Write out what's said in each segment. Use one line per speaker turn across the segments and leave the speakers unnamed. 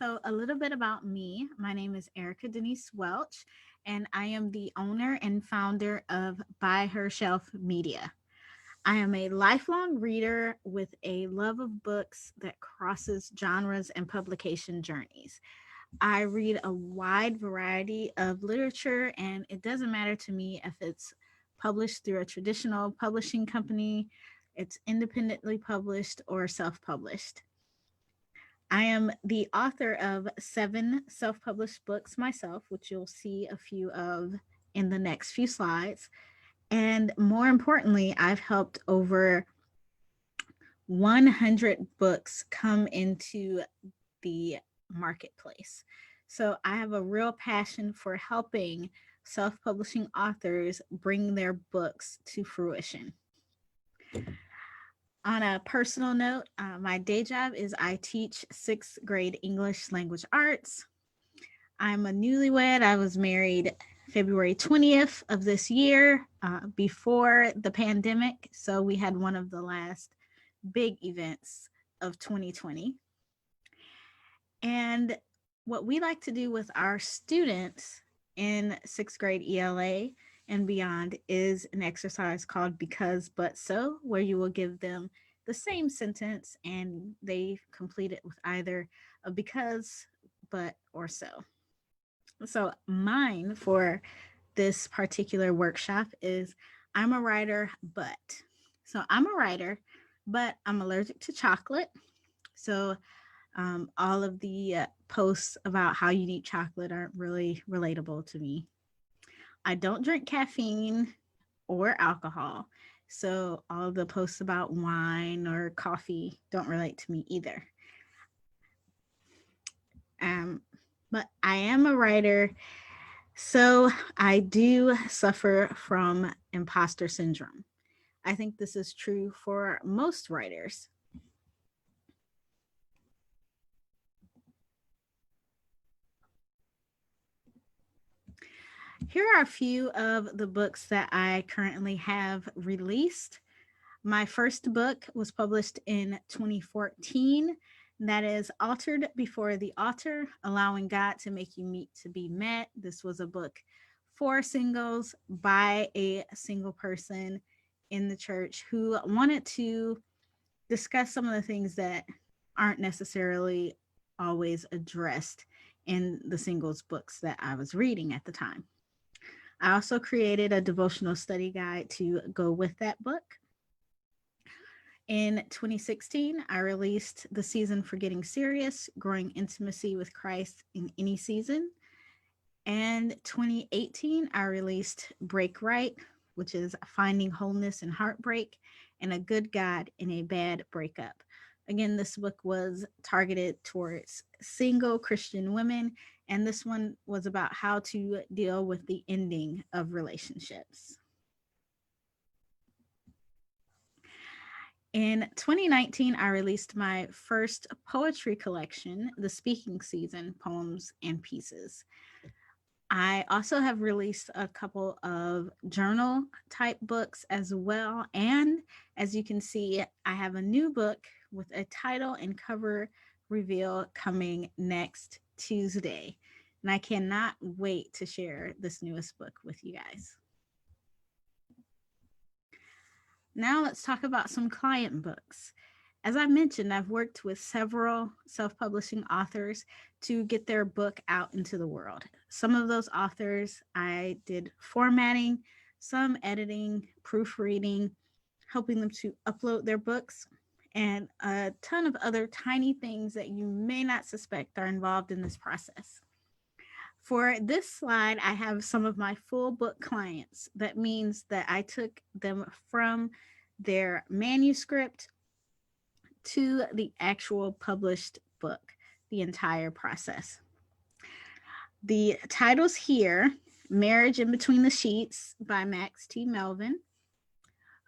So, a little bit about me. My name is Erica Denise Welch, and I am the owner and founder of By Her Shelf Media. I am a lifelong reader with a love of books that crosses genres and publication journeys. I read a wide variety of literature, and it doesn't matter to me if it's published through a traditional publishing company, it's independently published, or self published. I am the author of 7 self published books myself, which you'll see a few of in the next few slides. And more importantly, I've helped over 100 books come into the marketplace. So I have a real passion for helping self publishing authors bring their books to fruition. On a personal note, my day job is I teach sixth grade English language arts. I'm a newlywed. I was married February 20th of this year, before the pandemic. So we had one of the last big events of 2020. And what we like to do with our students in sixth grade ELA and beyond is an exercise called Because But So, where you will give them the same sentence and they complete it with either a because, but, or so. So, mine for this particular workshop is I'm a writer, but. So, I'm a writer, but I'm allergic to chocolate. So, all of the posts about how you eat chocolate aren't really relatable to me. I don't drink caffeine or alcohol. So all of the posts about wine or coffee don't relate to me either. Um, but I am a writer. So I do suffer from imposter syndrome. I think this is true for most writers. Here are a few of the books that I currently have released. My first book was published in 2014. That is Altered Before the Altar, Allowing God to Make You Meet to Be Met. This was a book for singles by a single person in the church who wanted to discuss some of the things that aren't necessarily always addressed in the singles books that I was reading at the time. I also created a devotional study guide to go with that book. In 2016, I released The Season for Getting Serious, Growing Intimacy with Christ in Any Season. And 2018, I released Break Right, which is Finding Wholeness in Heartbreak and a Good God in a Bad Breakup. Again, this book was targeted towards single Christian women, and this one was about how to deal with the ending of relationships. In 2019, I released my first poetry collection, The Speaking Season Poems and Pieces. I also have released a couple of journal type books as well. And as you can see, I have a new book with a title and cover reveal coming next Tuesday. And I cannot wait to share this newest book with you guys. Now let's talk about some client books. As I mentioned, I've worked with several self publishing authors to get their book out into the world. Some of those authors I did formatting, some editing, proofreading, helping them to upload their books, and a ton of other tiny things that you may not suspect are involved in this process. For this slide, I have some of my full book clients. That means that I took them from their manuscript to the actual published book, the entire process. The titles here: Marriage in Between the Sheets by Max T. Melvin,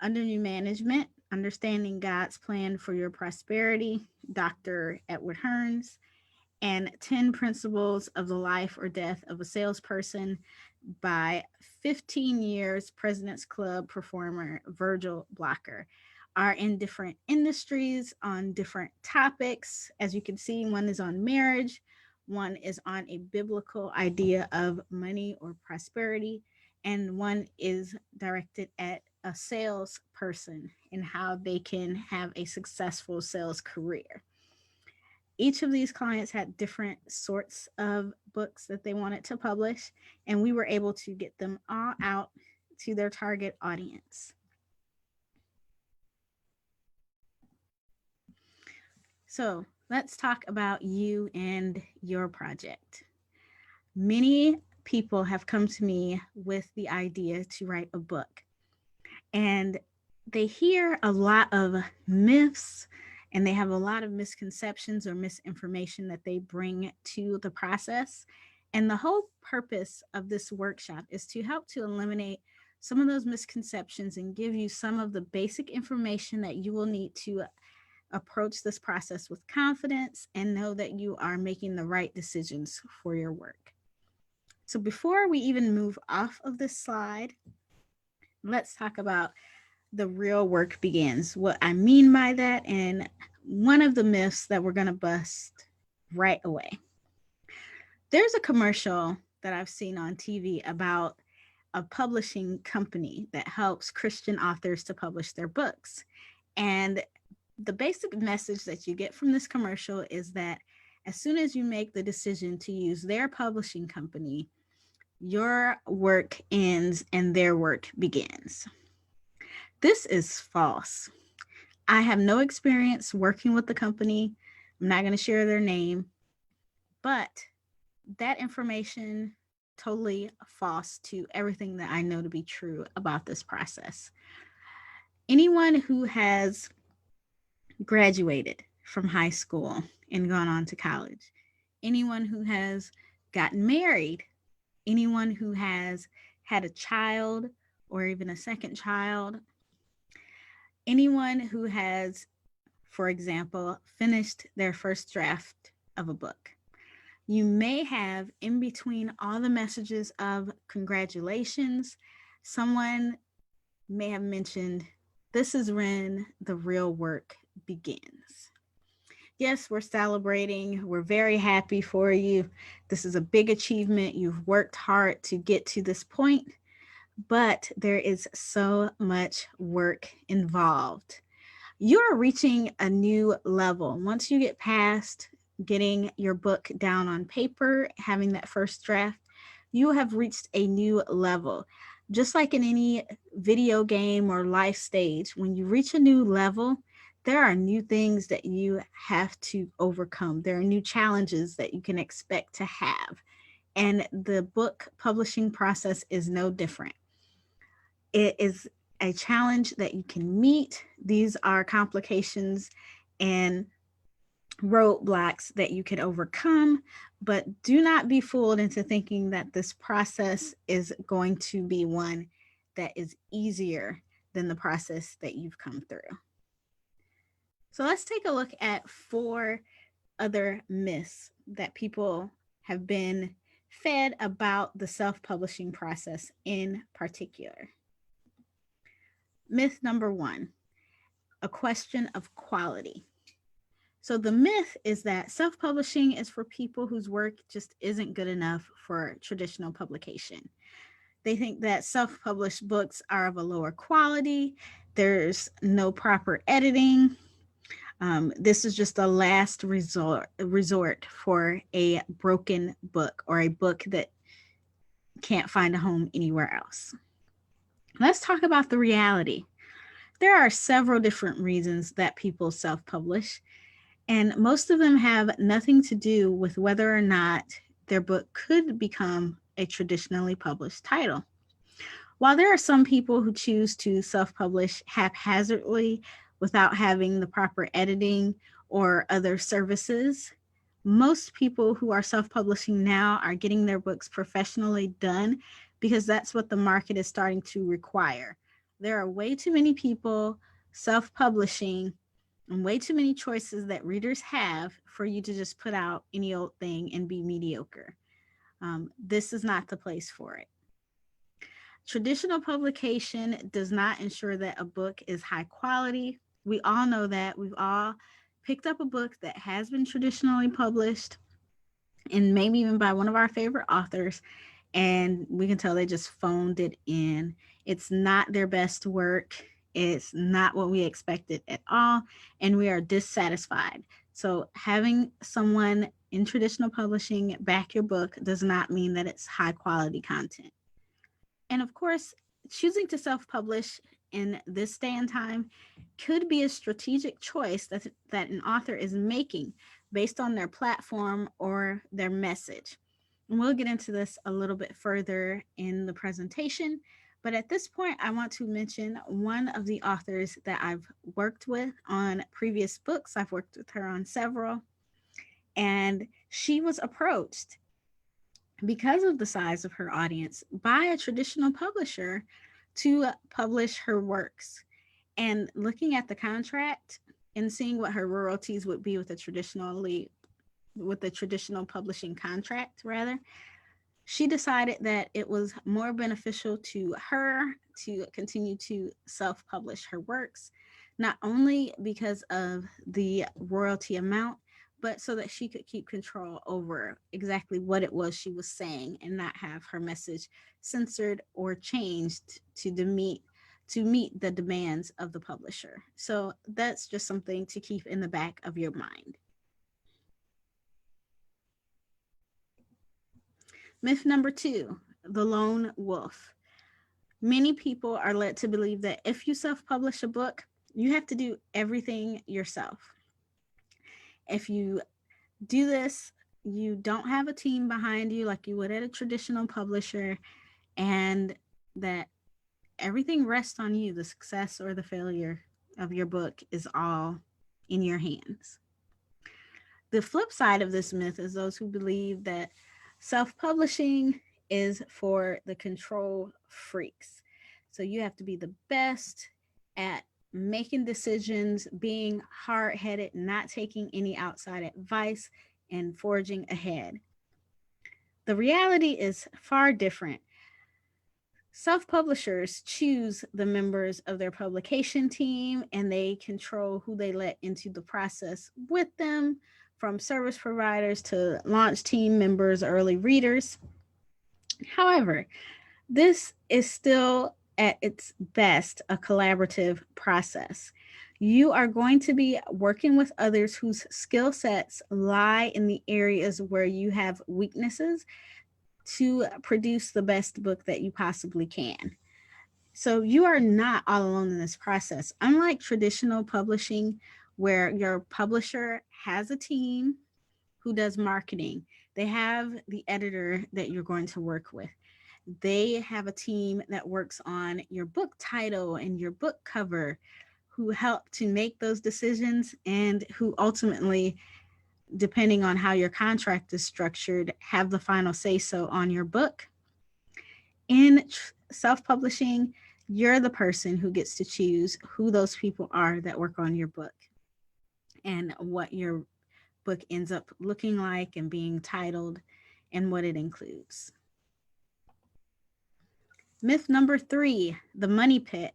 Under New Management, Understanding God's Plan for Your Prosperity, Dr. Edward Hearns, and 10 Principles of the Life or Death of a Salesperson by 15 years President's Club performer Virgil Blocker, are in different industries on different topics. As you can see, one is on marriage, One is on a biblical idea of money or prosperity, and one is directed at a salesperson and how they can have a successful sales career. Each of these clients had different sorts of books that they wanted to publish, and we were able to get them all out to their target audience. So let's talk about you and your project. Many people have come to me with the idea to write a book, and they hear a lot of myths and they have a lot of misconceptions or misinformation that they bring to the process. And the whole purpose of this workshop is to help to eliminate some of those misconceptions and give you some of the basic information that you will need to approach this process with confidence and know that you are making the right decisions for your work. So before we even move off of this slide, let's talk about the real work begins. What I mean by that, and one of the myths that we're going to bust right away. There's a commercial that I've seen on TV about a publishing company that helps Christian authors to publish their books. And the basic message that you get from this commercial is that as soon as you make the decision to use their publishing company, your work ends and their work begins. This is false. I have no experience working with the company. I'm not going to share their name, but that information totally false to everything that I know to be true about this process. Anyone who has graduated from high school and gone on to college, anyone who has gotten married, anyone who has had a child or even a second child, anyone who has, for example, finished their first draft of a book. You may have, in between all the messages of congratulations, someone may have mentioned, this is when the real work begins. Yes, we're celebrating. We're very happy for you. This is a big achievement. You've worked hard to get to this point, but there is so much work involved. You're reaching a new level. Once you get past getting your book down on paper, having that first draft, you have reached a new level. Just like in any video game or life stage, when you reach a new level, there are new things that you have to overcome. There are new challenges that you can expect to have. And the book publishing process is no different. It is a challenge that you can meet. These are complications and roadblocks that you can overcome, but do not be fooled into thinking that this process is going to be one that is easier than the process that you've come through. So let's take a look at 4 other myths that people have been fed about the self-publishing process in particular. Myth number 1, a question of quality. So the myth is that self-publishing is for people whose work just isn't good enough for traditional publication. They think that self-published books are of a lower quality. There's no proper editing. This is just a last resort for a broken book or a book that can't find a home anywhere else. Let's talk about the reality. There are several different reasons that people self-publish, and most of them have nothing to do with whether or not their book could become a traditionally published title. While there are some people who choose to self-publish haphazardly without having the proper editing or other services, most people who are self-publishing now are getting their books professionally done because that's what the market is starting to require. There are way too many people self-publishing and way too many choices that readers have for you to just put out any old thing and be mediocre. This is not the place for it. Traditional publication does not ensure that a book is high quality. We all know that. We've all picked up a book that has been traditionally published, and maybe even by one of our favorite authors, and we can tell they just phoned it in. It's not their best work. It's not what we expected at all, and we are dissatisfied. So, having someone in traditional publishing back your book does not mean that it's high quality content. And of course, choosing to self publish in this day and time could be a strategic choice that an author is making based on their platform or their message. And we'll get into this a little bit further in the presentation. But at this point, I want to mention one of the authors that I've worked with on previous books. I've worked with her on several, and she was approached because of the size of her audience by a traditional publisher to publish her works. And looking at the contract and seeing what her royalties would be with the traditional publishing contract rather, she decided that it was more beneficial to her to continue to self-publish her works, not only because of the royalty amount, but so that she could keep control over exactly what it was she was saying and not have her message censored or changed to meet the demands of the publisher. So that's just something to keep in the back of your mind. Myth number 2, the lone wolf. Many people are led to believe that if you self publish a book, you have to do everything yourself. If you do this, you don't have a team behind you like you would at a traditional publisher, and that everything rests on you. The success or the failure of your book is all in your hands. The flip side of this myth is those who believe that self publishing is for the control freaks. So you have to be the best at making decisions, being hard headed, not taking any outside advice, and forging ahead. The reality is far different. Self publishers choose the members of their publication team and they control who they let into the process with them, from service providers to launch team members, early readers. However, this is still at its best a collaborative process. You are going to be working with others whose skill sets lie in the areas where you have weaknesses to produce the best book that you possibly can. So you are not all alone in this process. Unlike traditional publishing, where your publisher has a team who does marketing, they have the editor that you're going to work with. They have a team that works on your book title and your book cover, who help to make those decisions and who ultimately, depending on how your contract is structured, have the final say so on your book. In self publishing, you're the person who gets to choose who those people are that work on your book and what your book ends up looking like and being titled and what it includes. Myth number 3, the money pit.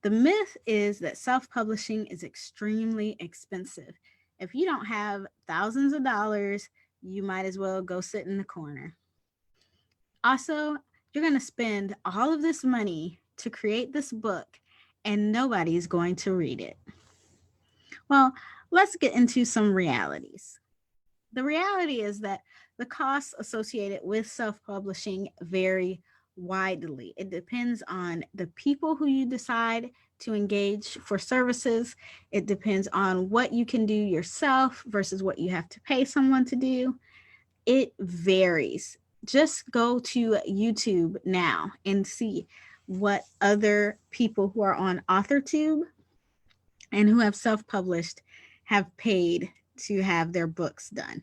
The myth is that self publishing is extremely expensive. If you don't have thousands of dollars, you might as well go sit in the corner. Also, you're going to spend all of this money to create this book and nobody's going to read it. Well, let's get into some realities. The reality is that the costs associated with self publishing vary widely. It depends on the people who you decide to engage for services. It depends on what you can do yourself versus what you have to pay someone to do. It varies. Just go to YouTube now and see what other people who are on AuthorTube and who have self published have paid to have their books done.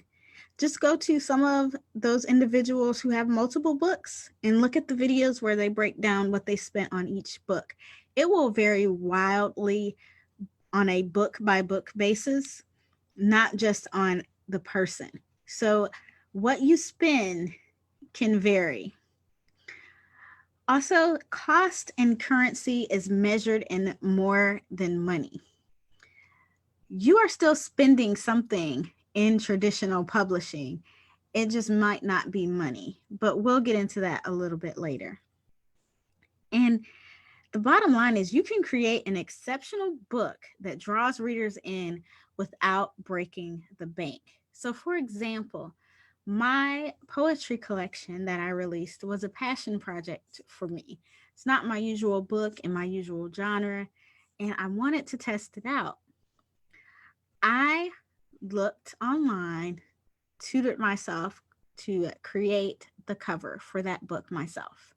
Just go to some of those individuals who have multiple books and look at the videos where they break down what they spent on each book. It will vary wildly on a book by book basis, not just on the person. So, what you spend can vary. Also, cost and currency is measured in more than money. You are still spending something in traditional publishing, It just might not be money, but we'll get into that a little bit later. And the bottom line is you can create an exceptional book that draws readers in without breaking the bank. So, for example, my poetry collection that I released was a passion project for me. It's not my usual book in my usual genre, and I wanted to test it out. I looked online, tutored myself to create the cover for that book myself.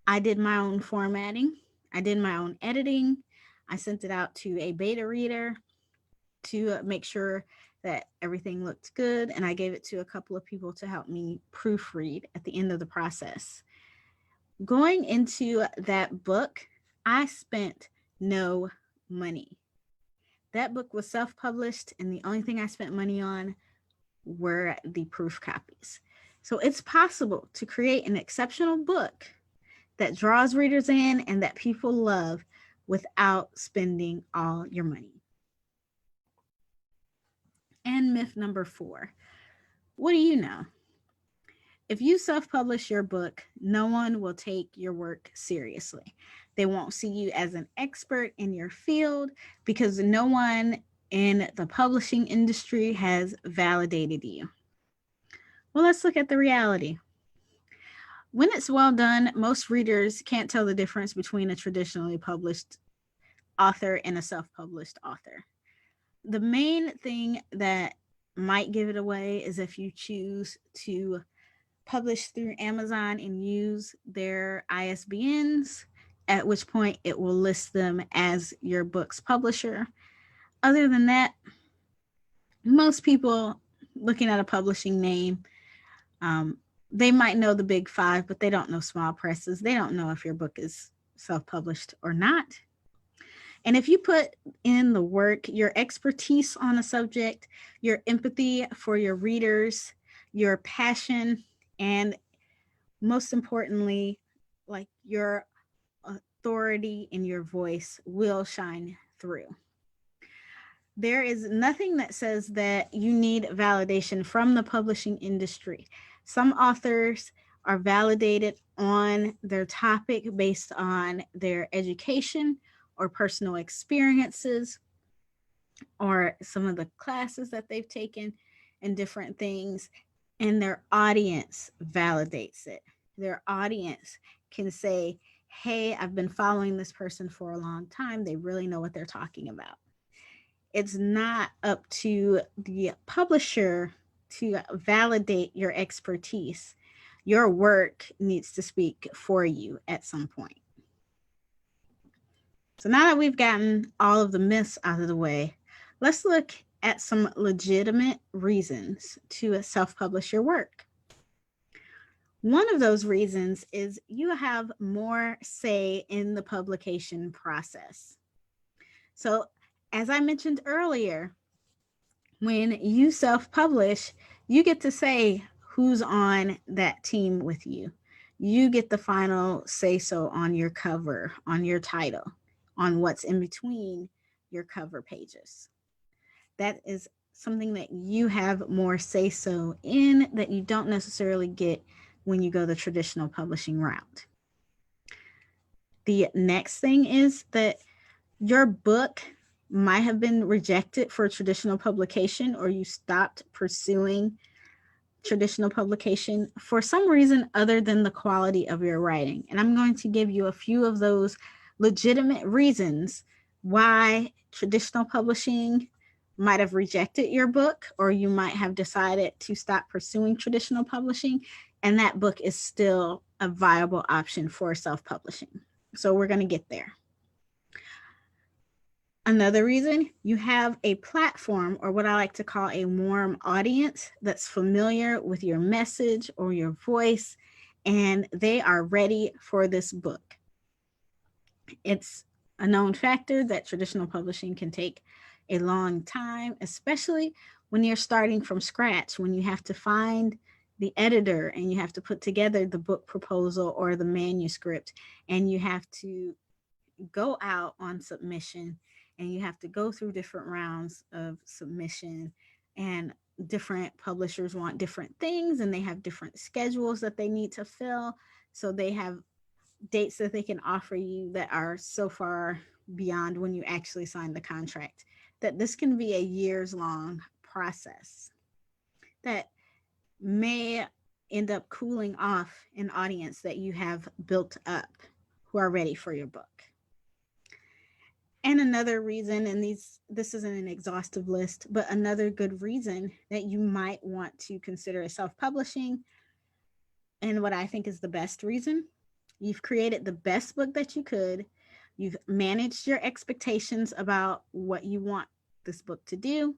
I did my own formatting, I did my own editing. I sent it out to a beta reader to make sure that everything looked good, and I gave it to a couple of people to help me proofread at the end of the process. Going into that book, I spent no money. That book was self published, and the only thing I spent money on were the proof copies. So it's possible to create an exceptional book that draws readers in and that people love without spending all your money. And myth number 4, what do you know? If you self publish your book, no one will take your work seriously. They won't see you as an expert in your field because no one in the publishing industry has validated you. Well, let's look at the reality. When it's well done, most readers can't tell the difference between a traditionally published author and a self published author. The main thing that might give it away is if you choose to publish through Amazon and use their ISBNs, at which point it will list them as your book's publisher. Other than that, most people looking at a publishing name, um, they might know the big five, but they don't know small presses. They don't know if your book is self published or not. And if you put in the work, your expertise on a subject, your empathy for your readers, your passion, and most importantly, like your authority in your voice will shine through. There is nothing that says that you need validation from the publishing industry. Some authors are validated on their topic based on their education or personal experiences or some of the classes that they've taken and different things, and their audience validates it. Their audience can say, hey, I've been following this person for a long time. They really know what they're talking about. It's not up to the publisher to validate your expertise. Your work needs to speak for you at some point. So now that we've gotten all of the myths out of the way, let's look at some legitimate reasons to self publish your work. One of those reasons is you have more say in the publication process. So, as I mentioned earlier, when you self publish, you get to say who's on that team with you. You get the final say so on your cover, on your title, on what's in between your cover pages. That is something that you have more say so in that you don't necessarily get when you go the traditional publishing route. The next thing is that your book might have been rejected for traditional publication, or you stopped pursuing traditional publication for some reason other than the quality of your writing. And I'm going to give you a few of those legitimate reasons why traditional publishing might have rejected your book, or you might have decided to stop pursuing traditional publishing, and that book is still a viable option for self-publishing. So we're going to get there. Another reason, you have a platform, or what I like to call a warm audience, that's familiar with your message or your voice, and they are ready for this book. It's a known factor that traditional publishing can take a long time, especially when you're starting from scratch, when you have to find the editor and you have to put together the book proposal or the manuscript, and you have to go out on submission, and you have to go through different rounds of submission, and different publishers want different things and they have different schedules that they need to fill. So they have dates that they can offer you that are so far beyond when you actually sign the contract that this can be a years long process that may end up cooling off an audience that you have built up who are ready for your book. And another reason, and this isn't an exhaustive list, but another good reason that you might want to consider self-publishing, and what I think is the best reason, you've created the best book that you could. You've managed your expectations about what you want this book to do,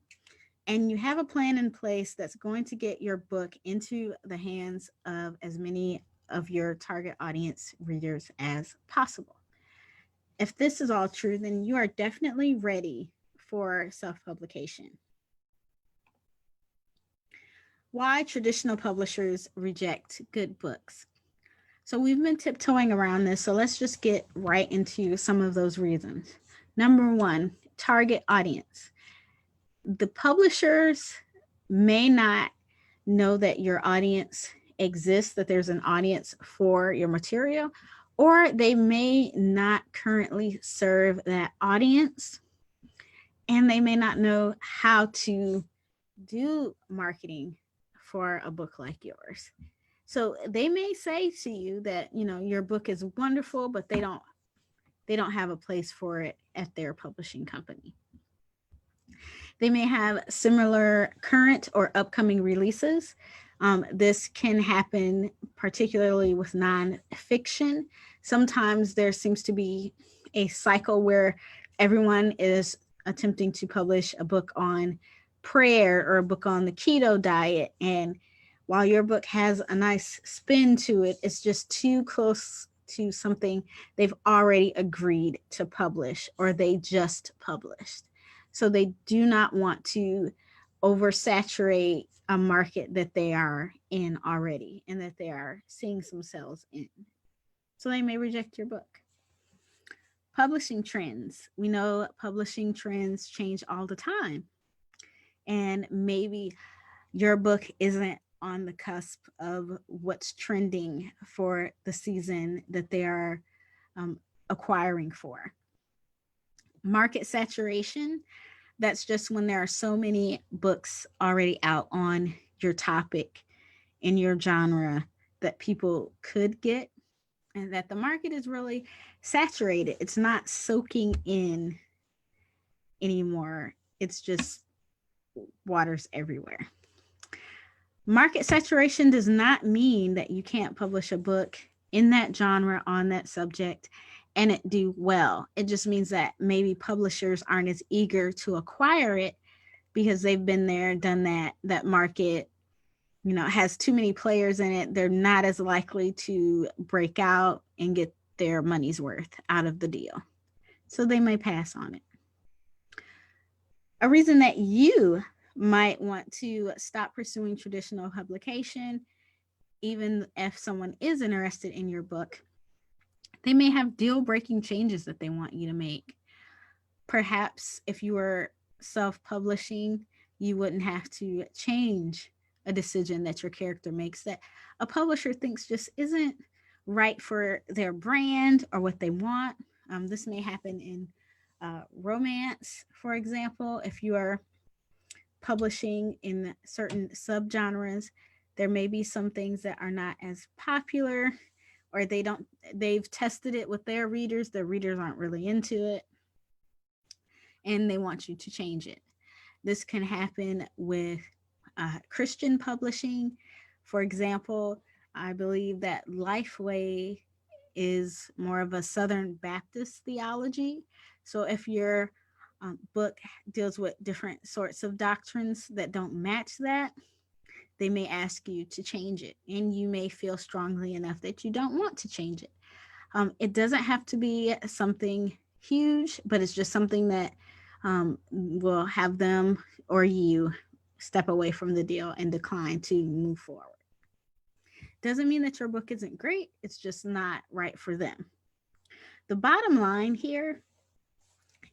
and you have a plan in place that's going to get your book into the hands of as many of your target audience readers as possible. If this is all true, then you are definitely ready for self-publication. Why traditional publishers reject good books. So we've been tiptoeing around this, so let's just get right into some of those reasons. Number one, target audience. The publishers may not know that your audience exists, that there's an audience for your material, or they may not currently serve that audience, and they may not know how to do marketing for a book like yours. So they may say to you that, your book is wonderful, but they don't have a place for it at their publishing company. They may have similar current or upcoming releases. This can happen particularly with nonfiction. Sometimes there seems to be a cycle where everyone is attempting to publish a book on prayer or a book on the keto diet. And while your book has a nice spin to it, it's just too close to something they've already agreed to publish or they just published. So they do not want to oversaturate a market that they are in already and that they are seeing some sales in. So they may reject your book. Publishing trends. We know publishing trends change all the time. And maybe your book isn't on the cusp of what's trending for the season that they are acquiring for. Market saturation. That's just when there are so many books already out on your topic in your genre that people could get, and that the market is really saturated. It's not soaking in anymore. It's just waters everywhere. Market saturation does not mean that you can't publish a book in that genre on that subject and it do well. It just means that maybe publishers aren't as eager to acquire it because they've been there, done that. That market, has too many players in it. They're not as likely to break out and get their money's worth out of the deal. So they may pass on it. A reason that you might want to stop pursuing traditional publication, even if someone is interested in your book, they may have deal-breaking changes that they want you to make. Perhaps if you were self-publishing, you wouldn't have to change a decision that your character makes that a publisher thinks just isn't right for their brand or what they want. This may happen in romance, for example. If you are publishing in certain subgenres, there may be some things that are not as popular, or they've tested it with their readers aren't really into it, and they want you to change it. This can happen with Christian publishing. For example, I believe that Lifeway is more of a Southern Baptist theology. So if your book deals with different sorts of doctrines that don't match that, they may ask you to change it, and you may feel strongly enough that you don't want to change it. It doesn't have to be something huge, but it's just something that will have them or you step away from the deal and decline to move forward. Doesn't mean that your book isn't great. It's just not right for them. The bottom line here,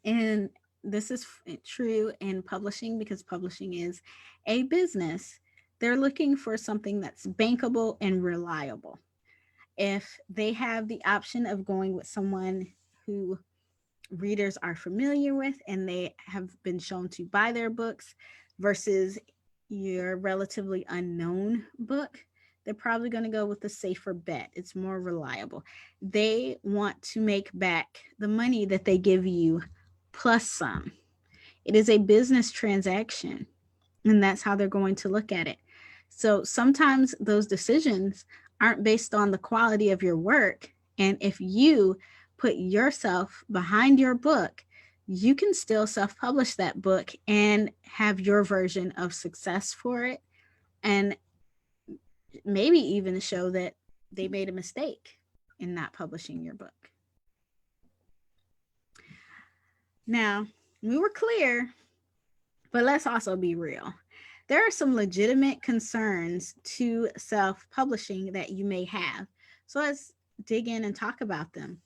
and this is true in publishing because publishing is a business. They're looking for something that's bankable and reliable. If they have the option of going with someone who readers are familiar with and they have been shown to buy their books versus your relatively unknown book, they're probably going to go with the safer bet. It's more reliable. They want to make back the money that they give you plus some. It is a business transaction, and that's how they're going to look at it. So sometimes those decisions aren't based on the quality of your work. And if you put yourself behind your book, you can still self publish that book and have your version of success for it. And maybe even show that they made a mistake in not publishing your book. Now, we were clear, but let's also be real. There are some legitimate concerns to self publishing that you may have. So let's dig in and talk about them.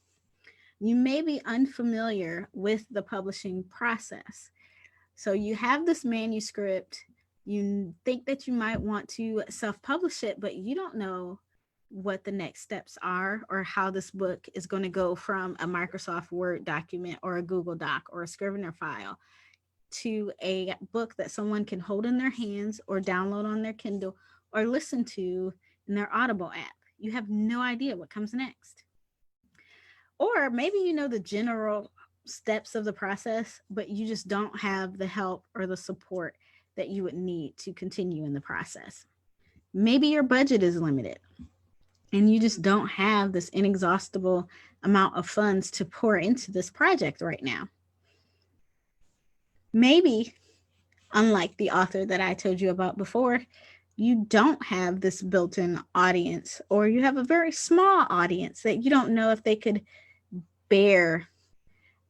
You may be unfamiliar with the publishing process. So you have this manuscript, you think that you might want to self publish it, but you don't know what the next steps are or how this book is going to go from a Microsoft Word document or a Google Doc or a Scrivener file to a book that someone can hold in their hands or download on their Kindle or listen to in their Audible app. You have no idea what comes next. Or maybe you know the general steps of the process, but you just don't have the help or the support that you would need to continue in the process. Maybe your budget is limited and you just don't have this inexhaustible amount of funds to pour into this project right now. Maybe, unlike the author that I told you about before, you don't have this built in audience, or you have a very small audience that you don't know if they could bear,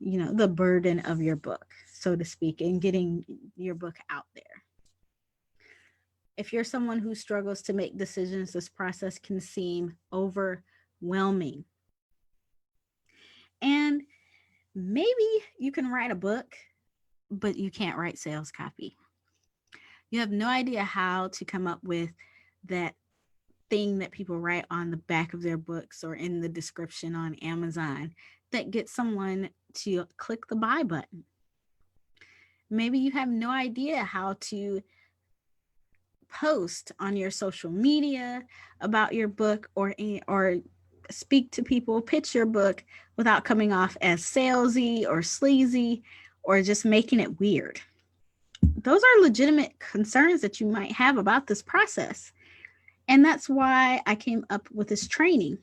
the burden of your book, so to speak, and getting your book out there. If you're someone who struggles to make decisions, this process can seem overwhelming. And maybe you can write a book, but you can't write sales copy. You have no idea how to come up with that thing that people write on the back of their books or in the description on Amazon that gets someone to click the buy button. Maybe you have no idea how to post on your social media about your book or speak to people, pitch your book without coming off as salesy or sleazy or just making it weird. Those are legitimate concerns that you might have about this process. And that's why I came up with this training,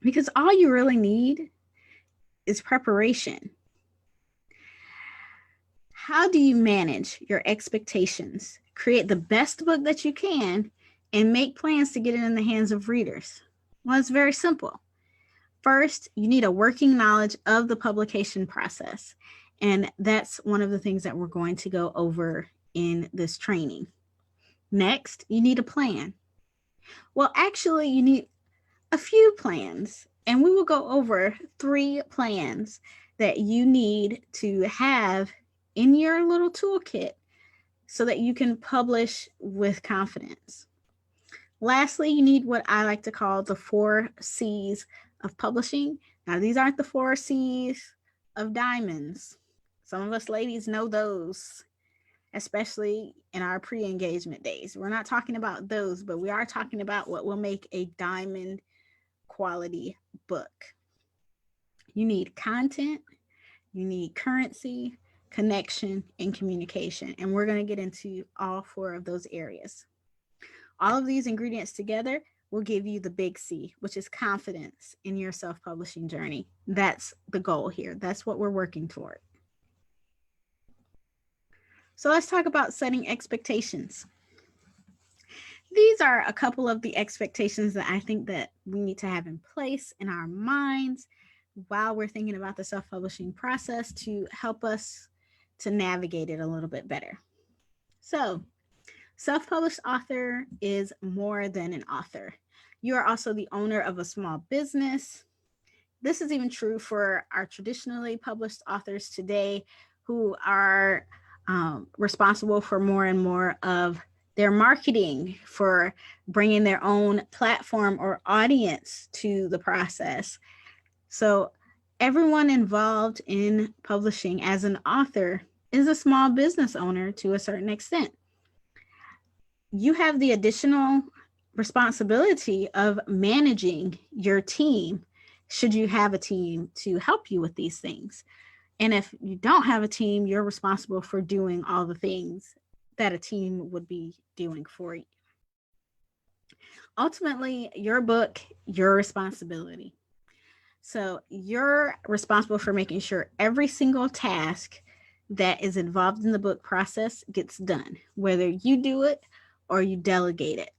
because all you really need is preparation. How do you manage your expectations, create the best book that you can, and make plans to get it in the hands of readers? Well, it's very simple. First, you need a working knowledge of the publication process. And that's one of the things that we're going to go over in this training. Next, you need a plan. Well, actually, you need a few plans, and we will go over 3 plans that you need to have in your little toolkit so that you can publish with confidence. Lastly, you need what I like to call the 4 C's of publishing. Now, these aren't the 4 C's of diamonds. Some of us ladies know those, especially in our pre-engagement days. We're not talking about those, but we are talking about what will make a diamond quality book. You need content, you need currency, connection, and communication. And we're going to get into all 4 of those areas. All of these ingredients together will give you the big C, which is confidence in your self-publishing journey. That's the goal here. That's what we're working toward. So let's talk about setting expectations. These are a couple of the expectations that I think that we need to have in place in our minds while we're thinking about the self-publishing process to help us to navigate it a little bit better. So, self-published author is more than an author. You are also the owner of a small business. This is even true for our traditionally published authors today who are responsible for more and more of their marketing, for bringing their own platform or audience to the process. So everyone involved in publishing as an author is a small business owner to a certain extent. You have the additional responsibility of managing your team, should you have a team to help you with these things. And if you don't have a team, you're responsible for doing all the things that a team would be doing for you. Ultimately, your book, your responsibility. So you're responsible for making sure every single task that is involved in the book process gets done, whether you do it or you delegate it.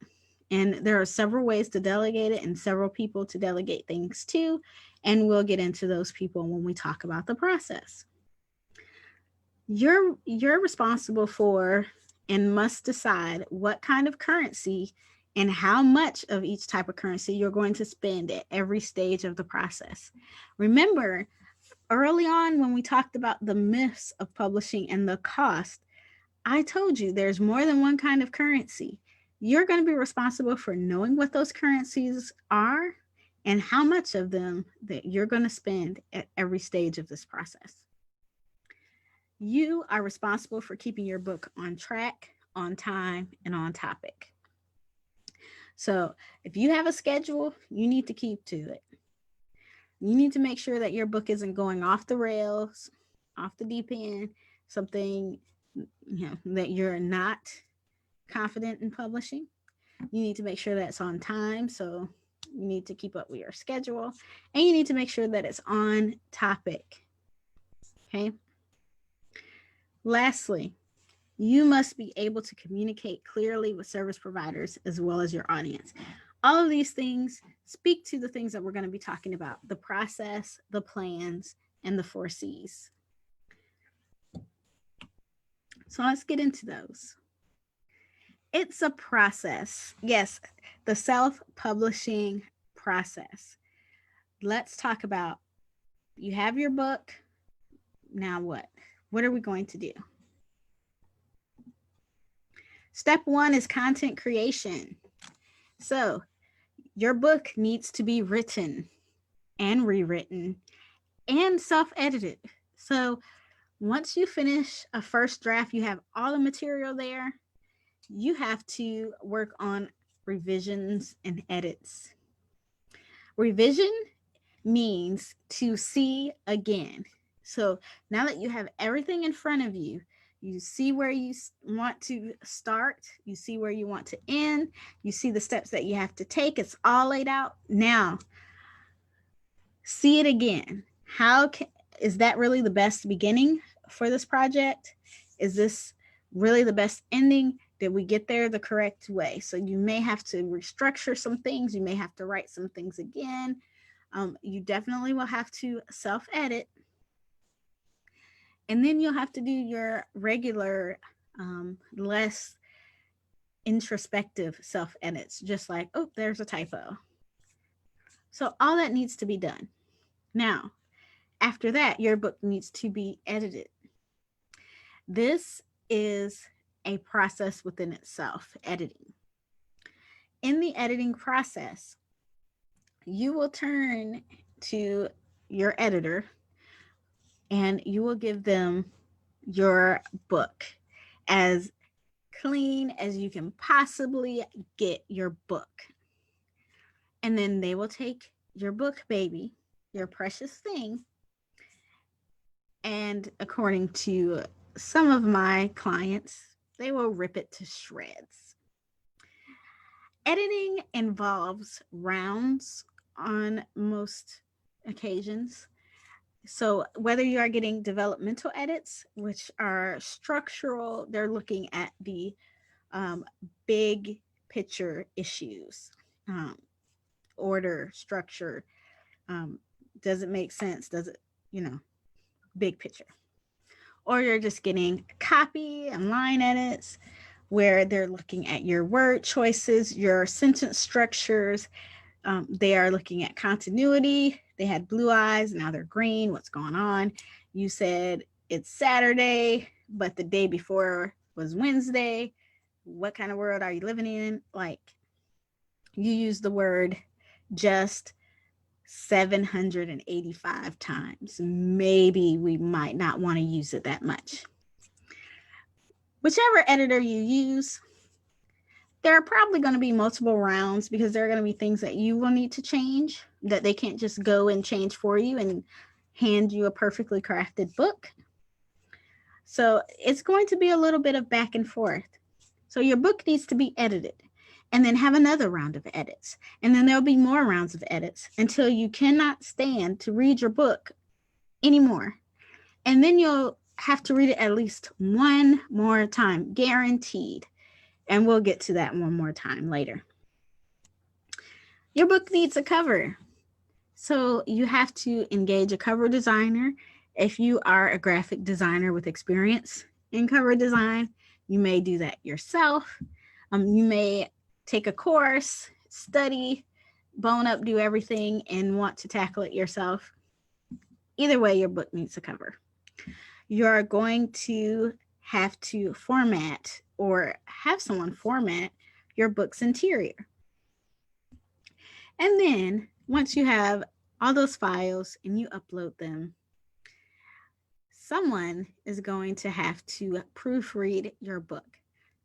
And there are several ways to delegate it and several people to delegate things to. And we'll get into those people when we talk about the process. You're responsible for and must decide what kind of currency and how much of each type of currency you're going to spend at every stage of the process. Remember, early on when we talked about the myths of publishing and the cost, I told you there's more than one kind of currency. You're going to be responsible for knowing what those currencies are and how much of them that you're going to spend at every stage of this process. You are responsible for keeping your book on track, on time, and on topic. So if you have a schedule, you need to keep to it. You need to make sure that your book isn't going off the rails, off the deep end, something that you're not confident in publishing. You need to make sure that's on time. So you need to keep up with your schedule, and you need to make sure that it's on topic. Okay. Lastly, you must be able to communicate clearly with service providers as well as your audience. All of these things speak to the things that we're going to be talking about: the process, the plans, and the 4 C's. So let's get into those. It's a process. Yes, the self-publishing process. Let's talk about, you have your book. Now what? What are we going to do? Step 1 is content creation. So your book needs to be written and rewritten and self-edited. So once you finish a first draft, you have all the material there. You have to work on revisions and edits. Revision means to see again. So now that you have everything in front of you, you see where you want to start, you see where you want to end, you see the steps that you have to take. It's all laid out. Now, see it again. Is that really the best beginning for this project? Is this really the best ending? Did we get there the correct way? So you may have to restructure some things. You may have to write some things again. You definitely will have to self-edit. And then you'll have to do your regular, less introspective self-edits, just like, oh, there's a typo. So all that needs to be done. Now, after that, your book needs to be edited. This is a process within itself, editing. In the editing process, you will turn to your editor and you will give them your book as clean as you can possibly get your book. And then they will take your book, baby, your precious thing, and according to some of my clients, they will rip it to shreds. Editing involves rounds on most occasions. So whether you are getting developmental edits, which are structural, they're looking at the big picture issues, order, structure, does it make sense? Does it, big picture. Or you're just getting copy and line edits where they're looking at your word choices, your sentence structures. They are looking at continuity. They had blue eyes, now they're green. What's going on? You said it's Saturday, but the day before was Wednesday. What kind of world are you living in? Like, you use the word just 785 times. Maybe we might not want to use it that much. Whichever editor you use, there are probably going to be multiple rounds because there are going to be things that you will need to change that they can't just go and change for you and hand you a perfectly crafted book. So it's going to be a little bit of back and forth. So your book needs to be edited and then have another round of edits. And then there'll be more rounds of edits until you cannot stand to read your book anymore. And then you'll have to read it at least one more time, guaranteed. And we'll get to that one more time later. Your book needs a cover. So you have to engage a cover designer. If you are a graphic designer with experience in cover design, you may do that yourself. You may take a course, study, bone up, do everything, and want to tackle it yourself. Either way, your book needs a cover. You're going to have to format or have someone format your book's interior. And then once you have all those files and you upload them, someone is going to have to proofread your book.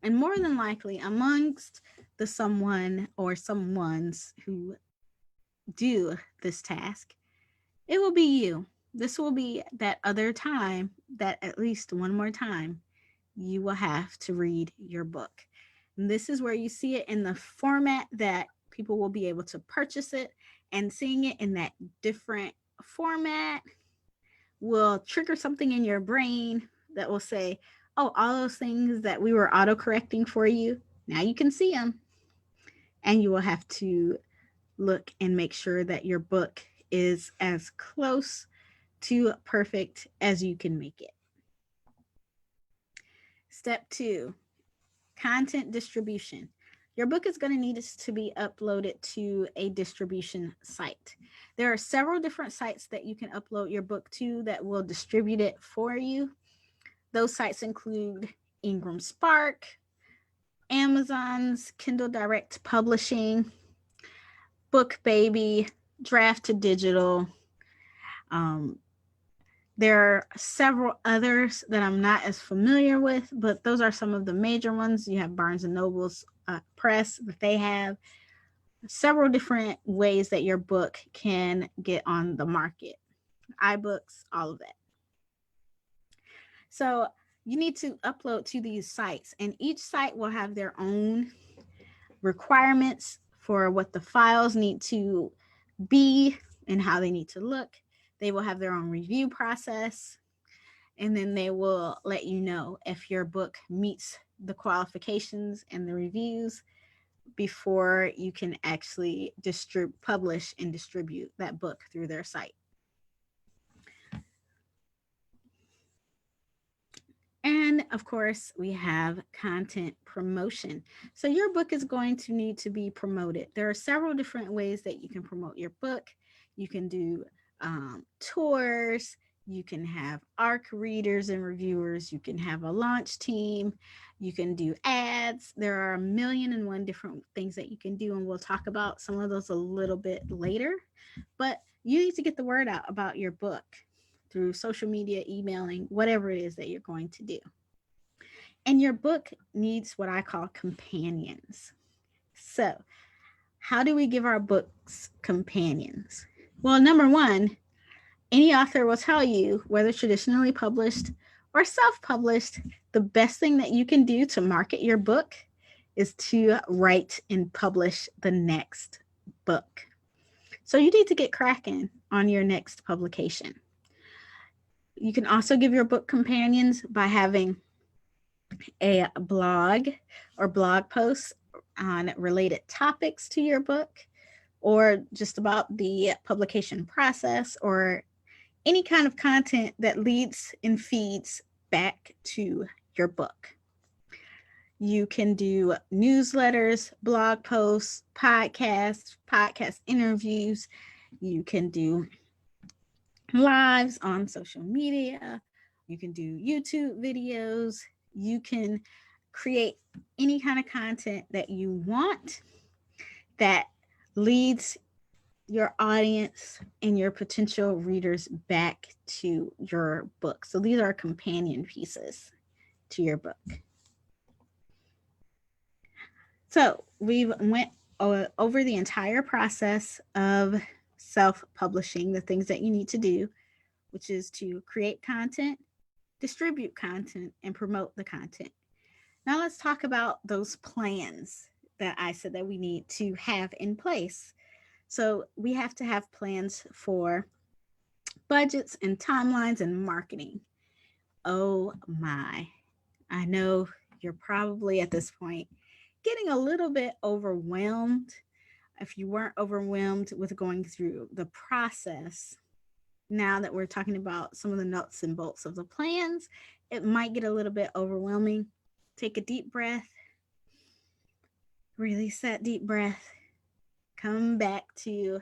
And more than likely, amongst the someone or someones who do this task, it will be you. This will be that other time that at least one more time you will have to read your book. And this is where you see it in the format that people will be able to purchase it, and seeing it in that different format will trigger something in your brain that will say, oh, all those things that we were auto-correcting for you, now you can see them. And you will have to look and make sure that your book is as close to perfect as you can make it. Step 2, content distribution. Your book is going to need to be uploaded to a distribution site. There are several different sites that you can upload your book to that will distribute it for you. Those sites include Ingram Spark, Amazon's Kindle Direct Publishing, BookBaby, Draft to Digital. There are several others that I'm not as familiar with, but those are some of the major ones. You have Barnes & Noble's press that they have several different ways that your book can get on the market. iBooks, all of that. So you need to upload to these sites, and each site will have their own requirements for what the files need to be and how they need to look. They will have their own review process, and then they will let you know if your book meets the qualifications and the reviews before you can actually publish and distribute that book through their site. And of course, we have content promotion. So your book is going to need to be promoted. There are several different ways that you can promote your book. You can do tours. You can have ARC readers and reviewers. You can have a launch team. You can do ads. There are 1,000,001 different things that you can do, and we'll talk about some of those a little bit later. But you need to get the word out about your book through social media, emailing, whatever it is that you're going to do. And your book needs what I call companions. So, how do we give our books companions? Well, number one, any author will tell you, whether traditionally published or self-published, the best thing that you can do to market your book is to write and publish the next book. So you need to get cracking on your next publication. You can also give your book companions by having a blog or blog posts on related topics to your book, or just about the publication process, or any kind of content that leads and feeds back to your book. You can do newsletters, blog posts, podcasts, podcast interviews. You can do lives on social media, You can do YouTube videos. You can create any kind of content that you want that leads your audience and your potential readers back to your book. So these are companion pieces to your book. So we've went over the entire process of self-publishing, the things that you need to do, which is to create content, distribute content, and promote the content. Now let's talk about those plans that I said that we need to have in place. So we have to have plans for budgets and timelines and marketing. Oh my. I know you're probably at this point getting a little bit overwhelmed. If you weren't overwhelmed with going through the process, now that we're talking about some of the nuts and bolts of the plans, it might get a little bit overwhelming. Take a deep breath, release that deep breath, come back to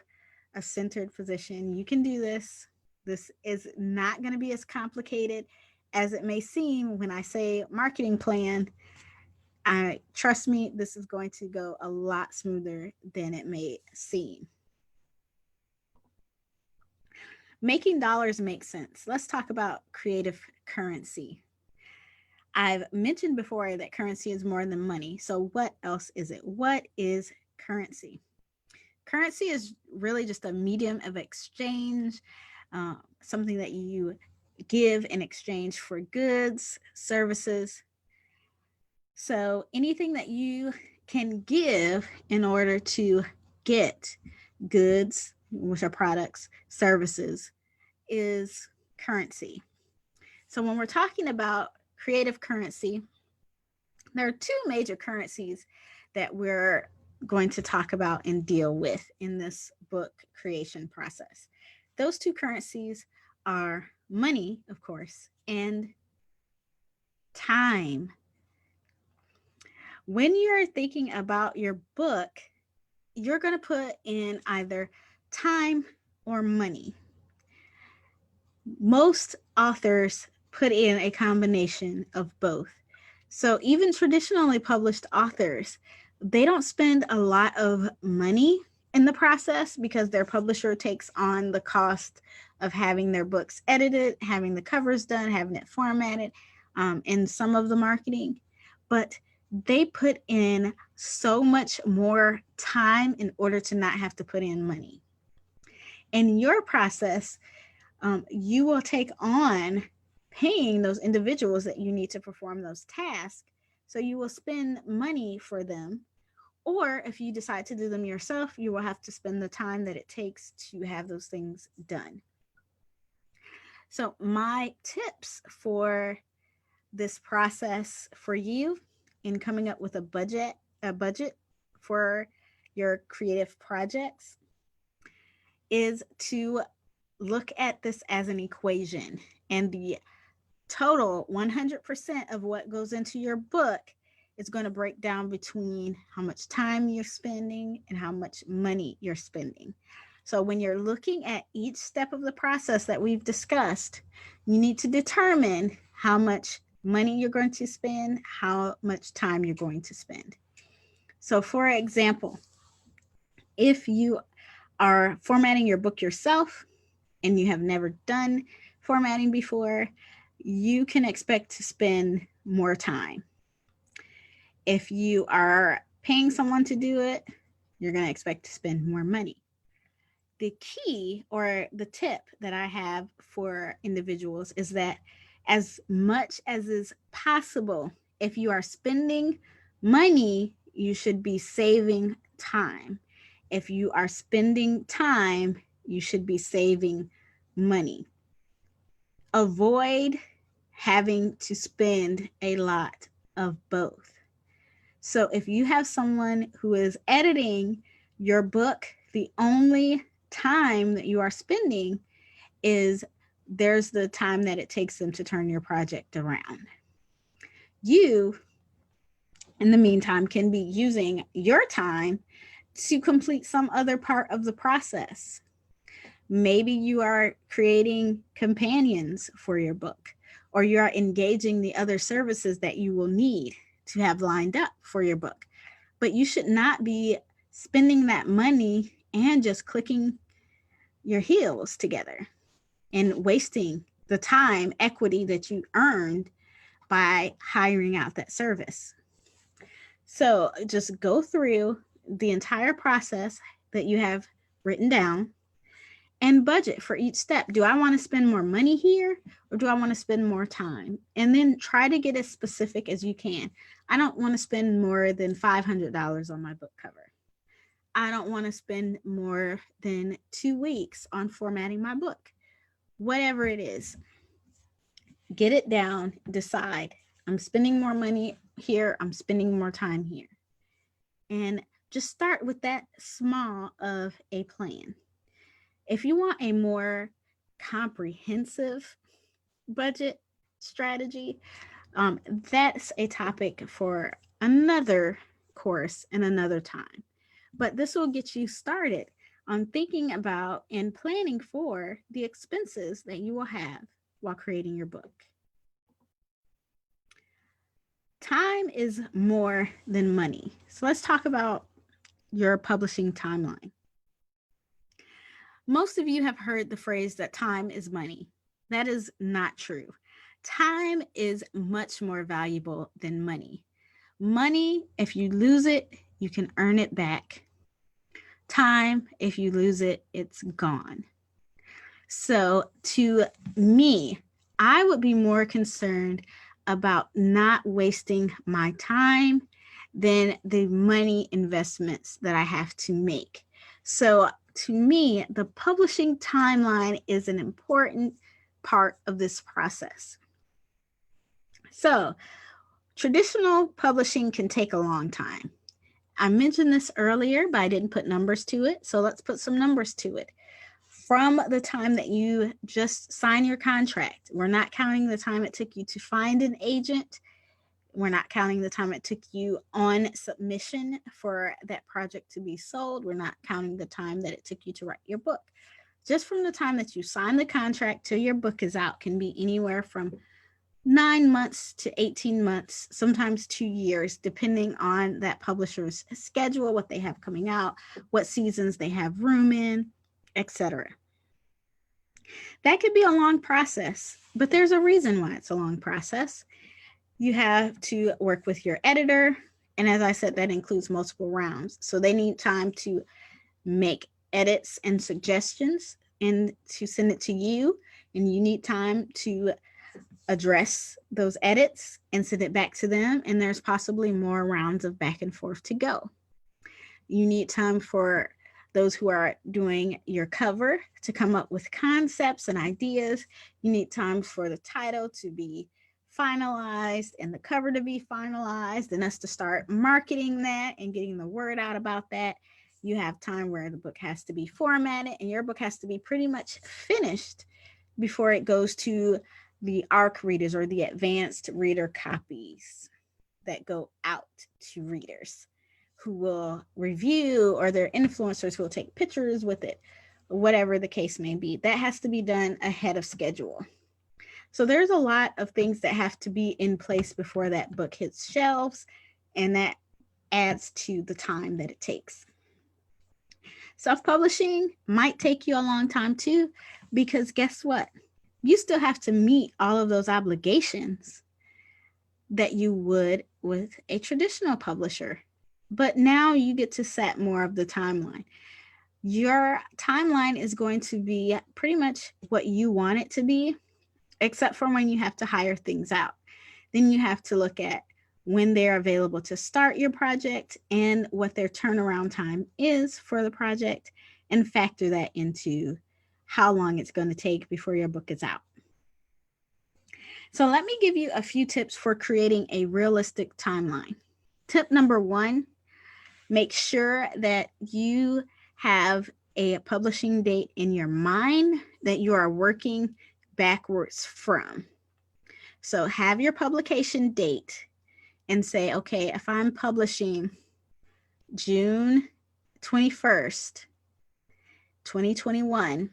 a centered position. You can do this. This is not going to be as complicated as it may seem when I say marketing plan. Trust me, this is going to go a lot smoother than it may seem. Making dollars make sense. Let's talk about creative currency. I've mentioned before that currency is more than money. So what else is it? What is currency? Currency is really just a medium of exchange, something that you give in exchange for goods, services. So anything that you can give in order to get goods, which are products, services, is currency. So when we're talking about creative currency, there are two major currencies that we're going to talk about and deal with in this book creation process. Those two currencies are money, of course, and time. When you're thinking about your book, you're going to put in either time or money. Most authors put in a combination of both. So even traditionally published authors, they don't spend a lot of money in the process because their publisher takes on the cost of having their books edited, having the covers done, having it formatted, and some of the marketing. But they put in so much more time in order to not have to put in money. In your process, you will take on paying those individuals that you need to perform those tasks. So you will spend money for them. Or if you decide to do them yourself, you will have to spend the time that it takes to have those things done. So my tips for this process for you in coming up with a budget for your creative projects is to look at this as an equation, and the total 100% of what goes into your book is going to break down between how much time you're spending and how much money you're spending. So when you're looking at each step of the process that we've discussed, you need to determine how much money you're going to spend, how much time you're going to spend. So for example, if you are formatting your book yourself and you have never done formatting before, you can expect to spend more time. If you are paying someone to do it, you're going to expect to spend more money. The key or the tip that I have for individuals is that as much as is possible, if you are spending money, you should be saving time. If you are spending time, you should be saving money. Avoid having to spend a lot of both. So if you have someone who is editing your book, the only time that you are spending is there's the time that it takes them to turn your project around. You, in the meantime, can be using your time to complete some other part of the process. Maybe you are creating companions for your book, or you are engaging the other services that you will need to have lined up for your book. But you should not be spending that money and just clicking your heels together and wasting the time equity that you earned by hiring out that service. So just go through the entire process that you have written down and budget for each step. Do I want to spend more money here, or do I want to spend more time? And then try to get as specific as you can. I don't want to spend more than $500 on my book cover. I don't want to spend more than 2 weeks on formatting my book. Whatever it is, get it down, decide. I'm spending more money here, I'm spending more time here. And just start with that small of a plan. If you want a more comprehensive budget strategy, that's a topic for another course and another time. But this will get you started on thinking about and planning for the expenses that you will have while creating your book. Time is more than money. So let's talk about your publishing timeline. Most of you have heard the phrase that time is money. That is not true. Time is much more valuable than money. Money, if you lose it, you can earn it back. Time, if you lose it, it's gone. So to me, I would be more concerned about not wasting my time than the money investments that I have to make. So to me, the publishing timeline is an important part of this process. So traditional publishing can take a long time. I mentioned this earlier, but I didn't put numbers to it. So let's put some numbers to it. From the time that you just sign your contract, we're not counting the time it took you to find an agent. We're not counting the time it took you on submission for that project to be sold. We're not counting the time that it took you to write your book. Just from the time that you sign the contract till your book is out can be anywhere from 9 months to 18 months, sometimes 2 years, depending on that publisher's schedule, what they have coming out, what seasons they have room in, etc. That could be a long process, but there's a reason why it's a long process. You have to work with your editor, and as I said, that includes multiple rounds. So they need time to make edits and suggestions and to send it to you, and you need time to address those edits and send it back to them, and there's possibly more rounds of back and forth to go. You need time for those who are doing your cover to come up with concepts and ideas. You need time for the title to be finalized and the cover to be finalized and us to start marketing that and getting the word out about that. You have time where the book has to be formatted and your book has to be pretty much finished before it goes to the ARC readers or the advanced reader copies that go out to readers who will review, or their influencers who will take pictures with it, whatever the case may be. That has to be done ahead of schedule. So there's a lot of things that have to be in place before that book hits shelves, and that adds to the time that it takes. Self-publishing might take you a long time too, because guess what? You still have to meet all of those obligations that you would with a traditional publisher. But now you get to set more of the timeline. Your timeline is going to be pretty much what you want it to be, except for when you have to hire things out. Then you have to look at when they're available to start your project and what their turnaround time is for the project, and factor that into how long it's going to take before your book is out. So let me give you a few tips for creating a realistic timeline. Tip number 1, make sure that you have a publishing date in your mind that you are working backwards from. So have your publication date and say, okay, if I'm publishing June 21st, 2021,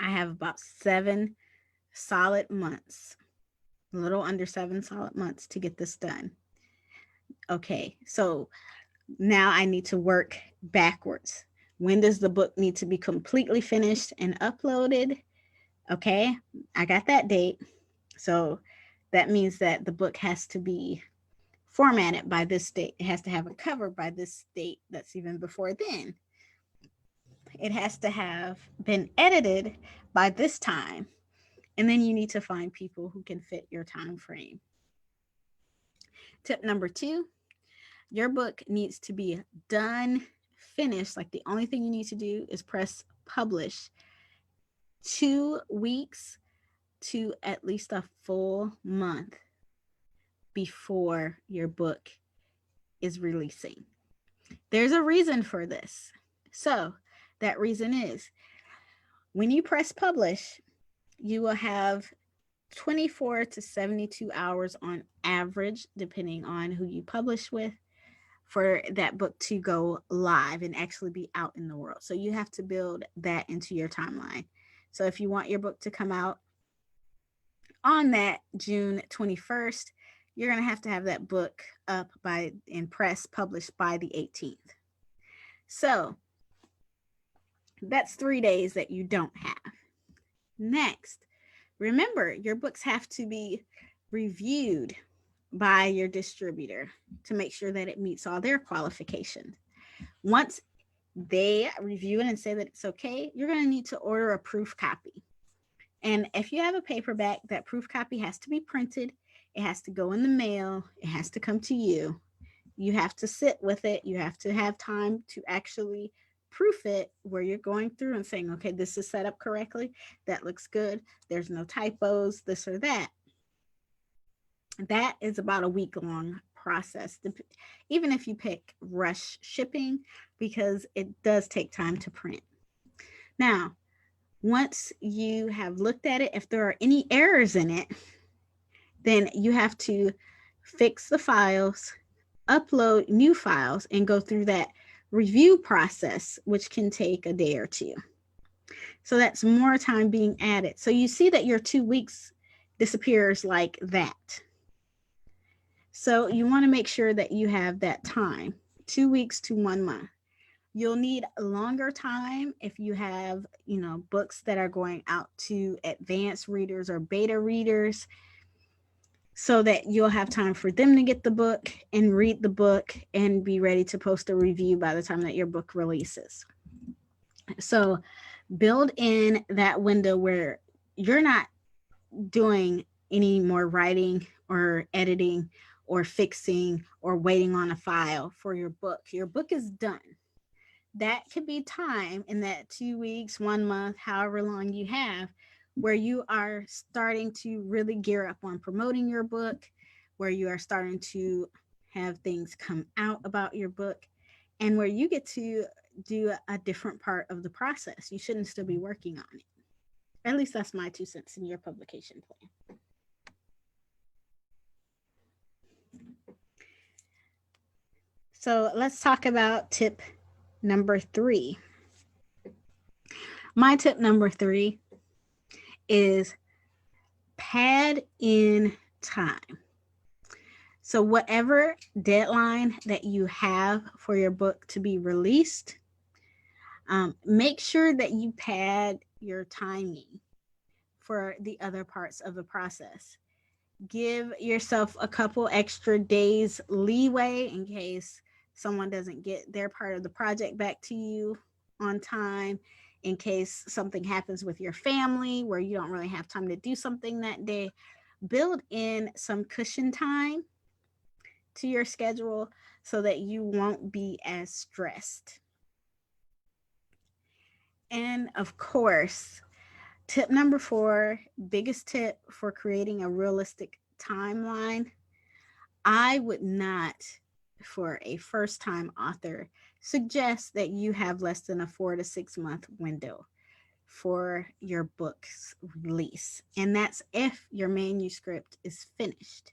I have about 7 solid months, a little under 7 solid months to get this done. Okay, so now I need to work backwards. When does the book need to be completely finished and uploaded? Okay, I got that date. So that means that the book has to be formatted by this date. It has to have a cover by this date. That's even before then. It has to have been edited by this time. And then you need to find people who can fit your time frame. Tip number 2, your book needs to be done, finished. Like the only thing you need to do is press publish 2 weeks to at least a full month before your book is releasing. There's a reason for this. So, that reason is when you press publish, you will have 24 to 72 hours on average, depending on who you publish with, for that book to go live and actually be out in the world. So you have to build that into your timeline. So if you want your book to come out on that June 21st, you're going to have that book up by and press published by the 18th. So that's 3 days that you don't have. Next, remember your books have to be reviewed by your distributor to make sure that it meets all their qualifications. Once they review it and say that it's okay, you're going to need to order a proof copy. And if you have a paperback, that proof copy has to be printed. It has to go in the mail. It has to come to you. You have to sit with it. You have to have time to actually proof it, where you're going through and saying, okay, this is set up correctly. That looks good. There's no typos, this or that. That is about a week-long process, even if you pick rush shipping, because it does take time to print. Now, once you have looked at it, if there are any errors in it, then you have to fix the files, upload new files, and go through that review process, which can take a day or two. So that's more time being added. So you see that your 2 weeks disappears like that. So you want to make sure that you have that time, 2 weeks to 1 month. You'll need a longer time if you have, books that are going out to advanced readers or beta readers, so that you'll have time for them to get the book and read the book and be ready to post a review by the time that your book releases. So build in that window where you're not doing any more writing or editing or fixing or waiting on a file for your book. Your book is done. That could be time in that 2 weeks, 1 month, however long you have, where you are starting to really gear up on promoting your book, where you are starting to have things come out about your book, and where you get to do a different part of the process. You shouldn't still be working on it. At least that's my 2 cents in your publication plan. So let's talk about tip number 3. My tip number 3 is pad in time. So whatever deadline that you have for your book to be released, make sure that you pad your timing for the other parts of the process. Give yourself a couple extra days leeway in case someone doesn't get their part of the project back to you on time, in case something happens with your family where you don't really have time to do something that day. Build in some cushion time to your schedule so that you won't be as stressed. And of course, tip number 4, biggest tip for creating a realistic timeline. I would not, for a first-time author, suggest that you have less than a 4 to 6 month window for your book's release. And that's if your manuscript is finished,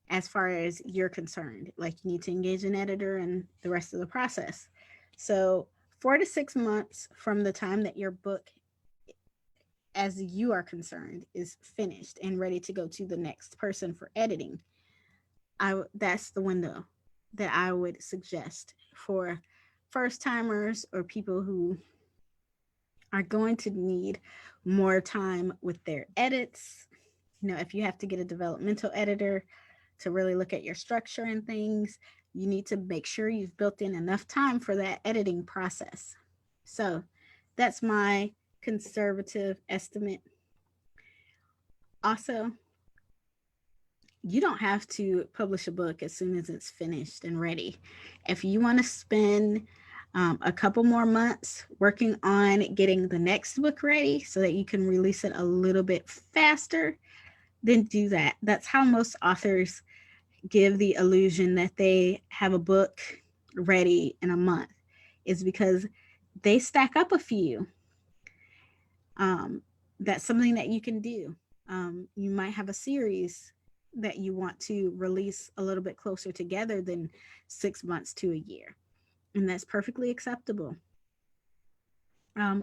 as far as you're concerned. Like, you need to engage an editor and the rest of the process. So 4 to 6 months from the time that your book as you are concerned, is finished and ready to go to the next person for editing, that's the window that I would suggest for first timers or people who are going to need more time with their edits. If you have to get a developmental editor to really look at your structure and things, you need to make sure you've built in enough time for that editing process. So that's my conservative estimate. Also, you don't have to publish a book as soon as it's finished and ready. If you want to spend a couple more months working on getting the next book ready so that you can release it a little bit faster, then do that. That's how most authors give the illusion that they have a book ready in a month, is because they stack up a few. That's something that you can do. You might have a series that you want to release a little bit closer together than 6 months to a year, and that's perfectly acceptable.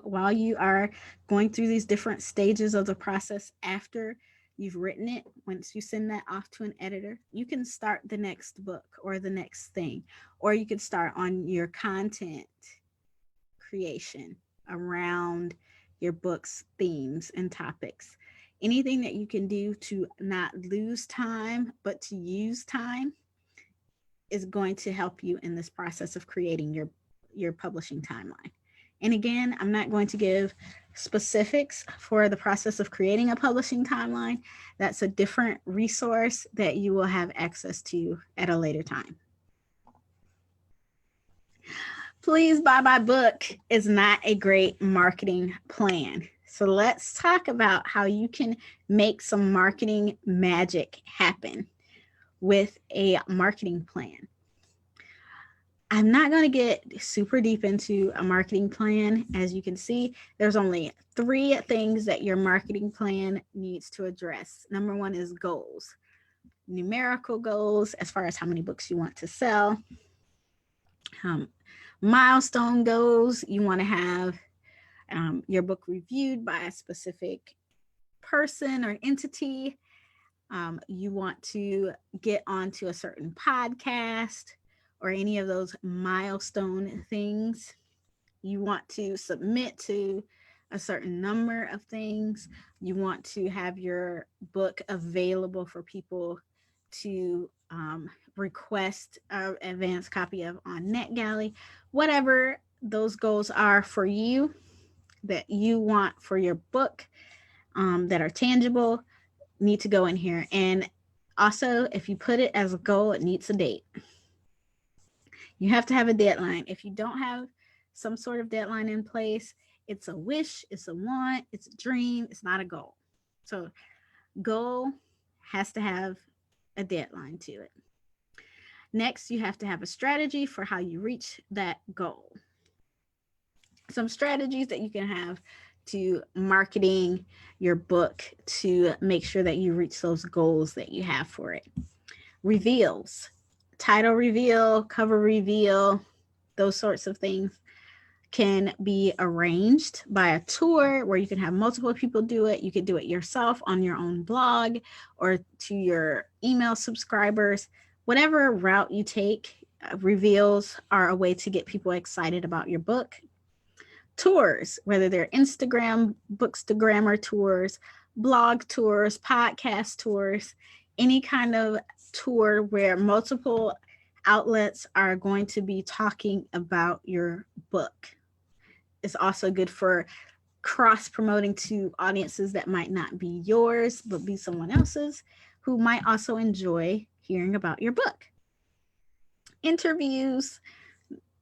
While you are going through these different stages of the process after you've written it, once you send that off to an editor, you can start the next book or the next thing, or you could start on your content creation around your book's themes and topics. Anything that you can do to not lose time, but to use time, is going to help you in this process of creating your publishing timeline. And again, I'm not going to give specifics for the process of creating a publishing timeline. That's a different resource that you will have access to at a later time. Please Buy My Book is not a great marketing plan. So let's talk about how you can make some marketing magic happen with a marketing plan. I'm not going to get super deep into a marketing plan. As you can see, there's only 3 things that your marketing plan needs to address. Number 1 is goals, numerical goals as far as how many books you want to sell. Milestone goals, you want to have your book reviewed by a specific person or entity. You want to get onto a certain podcast or any of those milestone things. You want to submit to a certain number of things. You want to have your book available for people to request an advanced copy of on NetGalley. Whatever those goals are for you, that you want for your book, that are tangible, need to go in here. And also, if you put it as a goal, it needs a date. You have to have a deadline. If you don't have some sort of deadline in place, it's a wish, it's a want, it's a dream, it's not a goal. So goal has to have a deadline to it. Next, you have to have a strategy for how you reach that goal. Some strategies that you can have to marketing your book to make sure that you reach those goals that you have for it. Reveals, title reveal, cover reveal, those sorts of things can be arranged by a tour where you can have multiple people do it. You could do it yourself on your own blog or to your email subscribers. Whatever route you take, reveals are a way to get people excited about your book. Tours, whether they're Instagram, Bookstagrammer tours, blog tours, podcast tours, any kind of tour where multiple outlets are going to be talking about your book. It's also good for cross promoting to audiences that might not be yours, but be someone else's who might also enjoy hearing about your book. Interviews,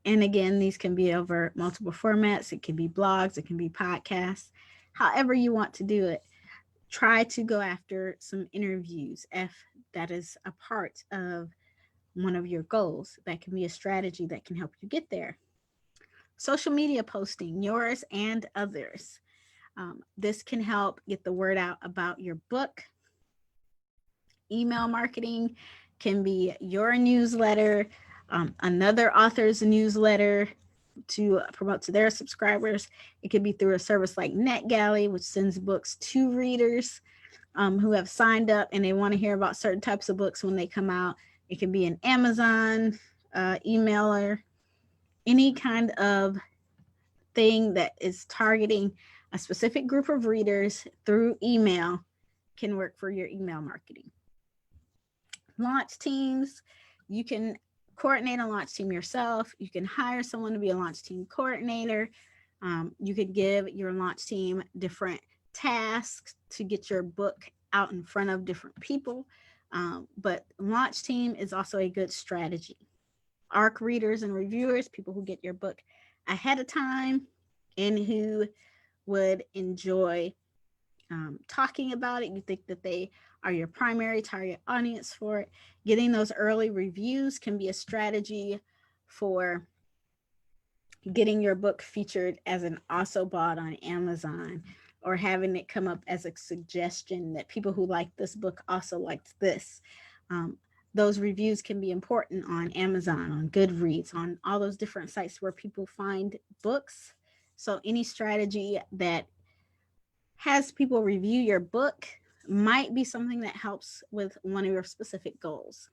and again, these can be over multiple formats. It can be blogs, it can be podcasts, however you want to do it. Try to go after some interviews if that is a part of one of your goals. That can be a strategy that can help you get there. Social media posting, yours and others. This can help get the word out about your book. Email marketing can be your newsletter, another author's newsletter, to promote to their subscribers. It could be through a service like NetGalley, which sends books to readers who have signed up and they want to hear about certain types of books when they come out. It can be an Amazon emailer, any kind of thing that is targeting a specific group of readers through email can work for your email marketing. Launch teams, you can coordinate a launch team yourself. You can hire someone to be a launch team coordinator. You could give your launch team different tasks to get your book out in front of different people. But launch team is also a good strategy. ARC readers and reviewers, people who get your book ahead of time and who would enjoy talking about it. You think that they are your primary target audience for it. Getting those early reviews can be a strategy for getting your book featured as an also bought on Amazon, or having it come up as a suggestion that people who like this book also liked this. Those reviews can be important on Amazon, on Goodreads, on all those different sites where people find books. So any strategy that has people review your book might be something that helps with one of your specific goals.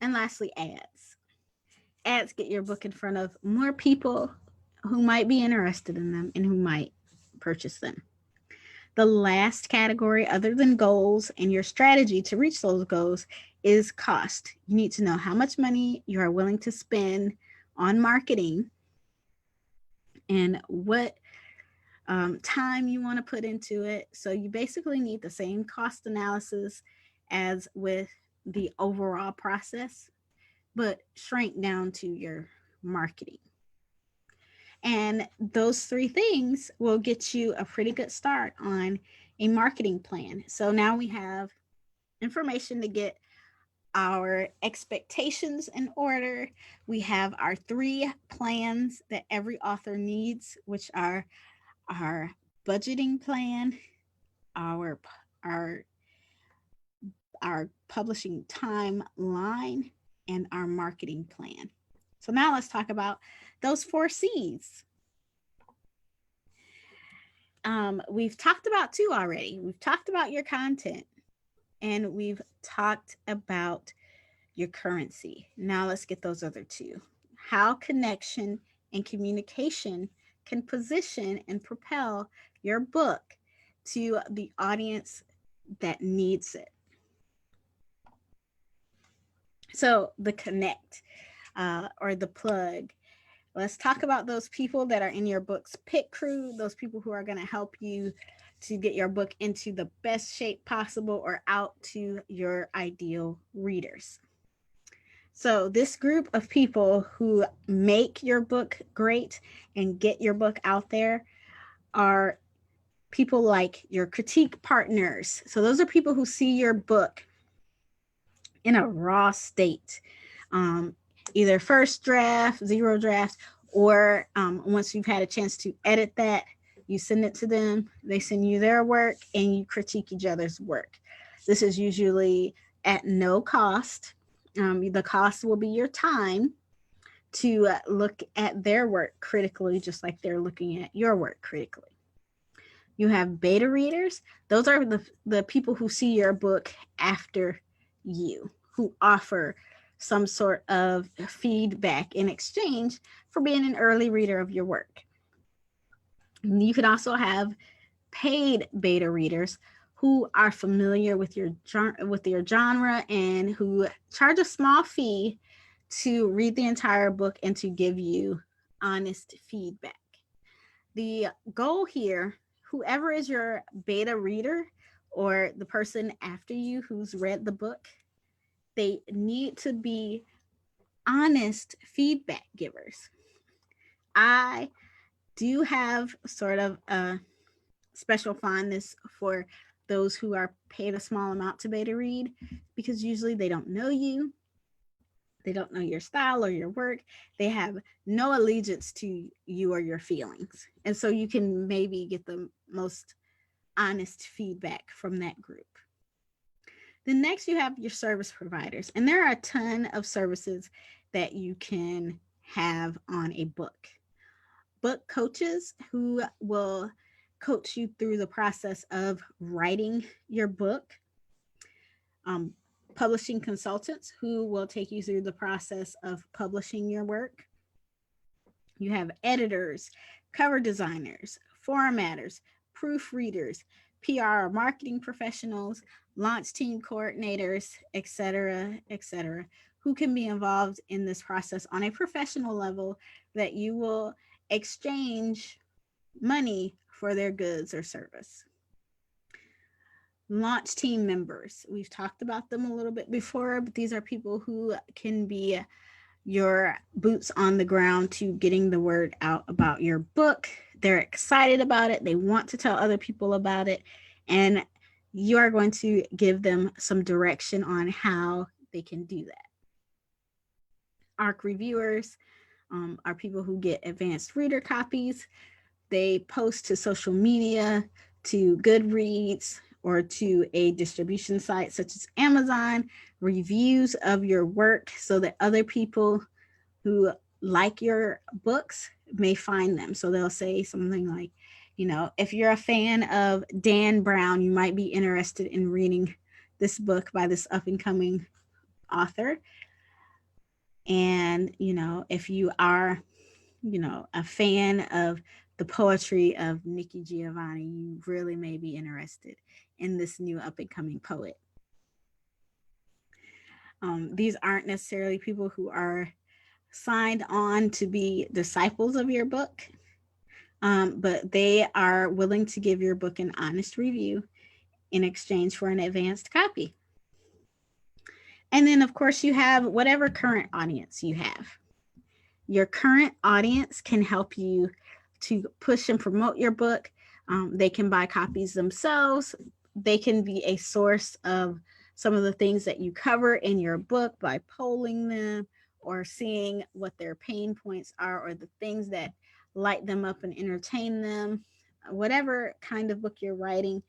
And lastly, ads. Ads get your book in front of more people who might be interested in them and who might purchase them. The last category, other than goals and your strategy to reach those goals, is cost. You need to know how much money you are willing to spend on marketing and what time you want to put into it. So you basically need the same cost analysis as with the overall process, but shrink down to your marketing. And those three things will get you a pretty good start on a marketing plan. So now we have information to get our expectations in order. We have our 3 plans that every author needs, which are our budgeting plan, our our our publishing timeline, and our marketing plan. So now let's talk about those 4 C's. We've talked about 2 already. We've talked about your content and we've talked about your currency. Now let's get those other 2. How connection and communication can position and propel your book to the audience that needs it. So the connect or the plug. Let's talk about those people that are in your book's pit crew, those people who are going to help you to get your book into the best shape possible or out to your ideal readers. So this group of people who make your book great and get your book out there are people like your critique partners. So those are people who see your book in a raw state, either first draft, 0 draft, or once you've had a chance to edit that, you send it to them, they send you their work, and you critique each other's work. This is usually at no cost. The cost will be your time to look at their work critically, just like they're looking at your work critically. You have beta readers. Those are the people who see your book after you, who offer some sort of feedback in exchange for being an early reader of your work. You can also have paid beta readers who are familiar with your genre and who charge a small fee to read the entire book and to give you honest feedback. The goal here, whoever is your beta reader or the person after you who's read the book, they need to be honest feedback givers. I do have sort of a special fondness for those who are paid a small amount to beta read, because usually they don't know you, they don't know your style or your work, they have no allegiance to you or your feelings, and so you can maybe get the most honest feedback from that group. Then next you have your service providers, and there are a ton of services that you can have on a book. book coaches who will coach you through the process of writing your book, um, publishing consultants who will take you through the process of publishing your work. You have editors, cover designers, formatters, proofreaders, PR or marketing professionals, launch team coordinators, etc., who can be involved in this process on a professional level that you will exchange money for their goods or service. Launch team members. We've talked about them a little bit before, but these are people who can be your boots on the ground to getting the word out about your book. They're excited about it. They want to tell other people about it. And you are going to give them some direction on how they can do that. ARC reviewers are people who get advanced reader copies. They post to social media, to Goodreads, or to a distribution site such as Amazon, reviews of your work so that other people who like your books may find them. So they'll say something like, if you're a fan of Dan Brown, you might be interested in reading this book by this up and coming author. And, if you are, a fan of the poetry of Nikki Giovanni, you really may be interested in this new up and coming poet. These aren't necessarily people who are signed on to be disciples of your book, but they are willing to give your book an honest review in exchange for an advanced copy. And then, of course, you have whatever current audience you have. Your current audience can help you to push and promote your book. They can buy copies themselves. They can be a source of some of the things that you cover in your book by polling them or seeing what their pain points are or the things that light them up and entertain them. Whatever kind of book you're writing,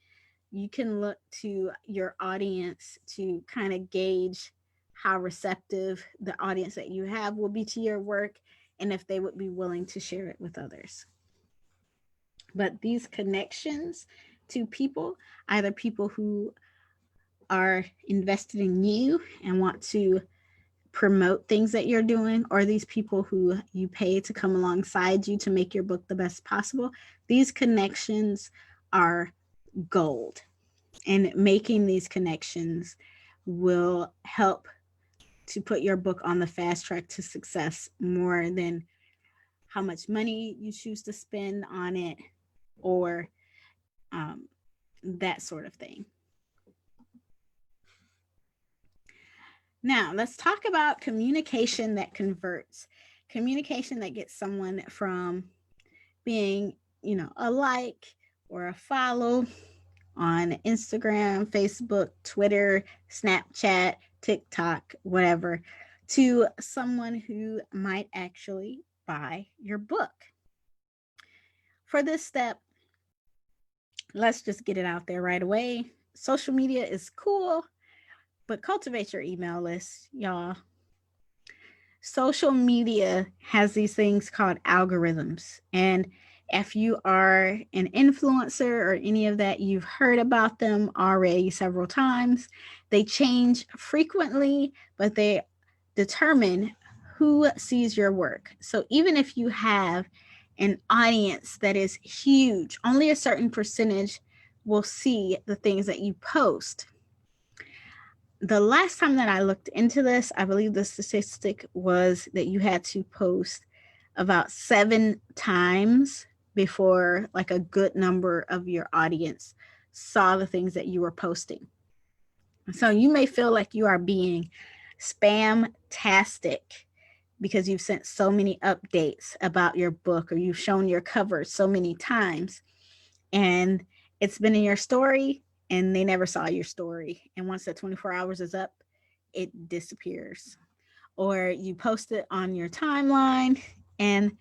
you can look to your audience to kind of gauge how receptive the audience that you have will be to your work and if they would be willing to share it with others. But these connections to people, either people who are invested in you and want to promote things that you're doing, or these people who you pay to come alongside you to make your book the best possible, these connections are gold. And making these connections will help to put your book on the fast track to success more than how much money you choose to spend on it or that sort of thing. Now, let's talk about communication that converts. Communication that gets someone from being, a like or a follow on Instagram, Facebook, Twitter, Snapchat, TikTok, whatever, to someone who might actually buy your book. For this step, let's just get it out there right away. Social media is cool, but cultivate your email list, y'all. Social media has these things called algorithms. And if you are an influencer or any of that, you've heard about them already several times. They change frequently, but they determine who sees your work. So even if you have an audience that is huge, only a certain percentage will see the things that you post. The last time that I looked into this, I believe the statistic was that you had to post about 7 times before like a good number of your audience saw the things that you were posting. So you may feel like you are being spam-tastic because you've sent so many updates about your book or you've shown your cover so many times and it's been in your story and they never saw your story. And once that 24 hours is up, it disappears. Or you post it on your timeline and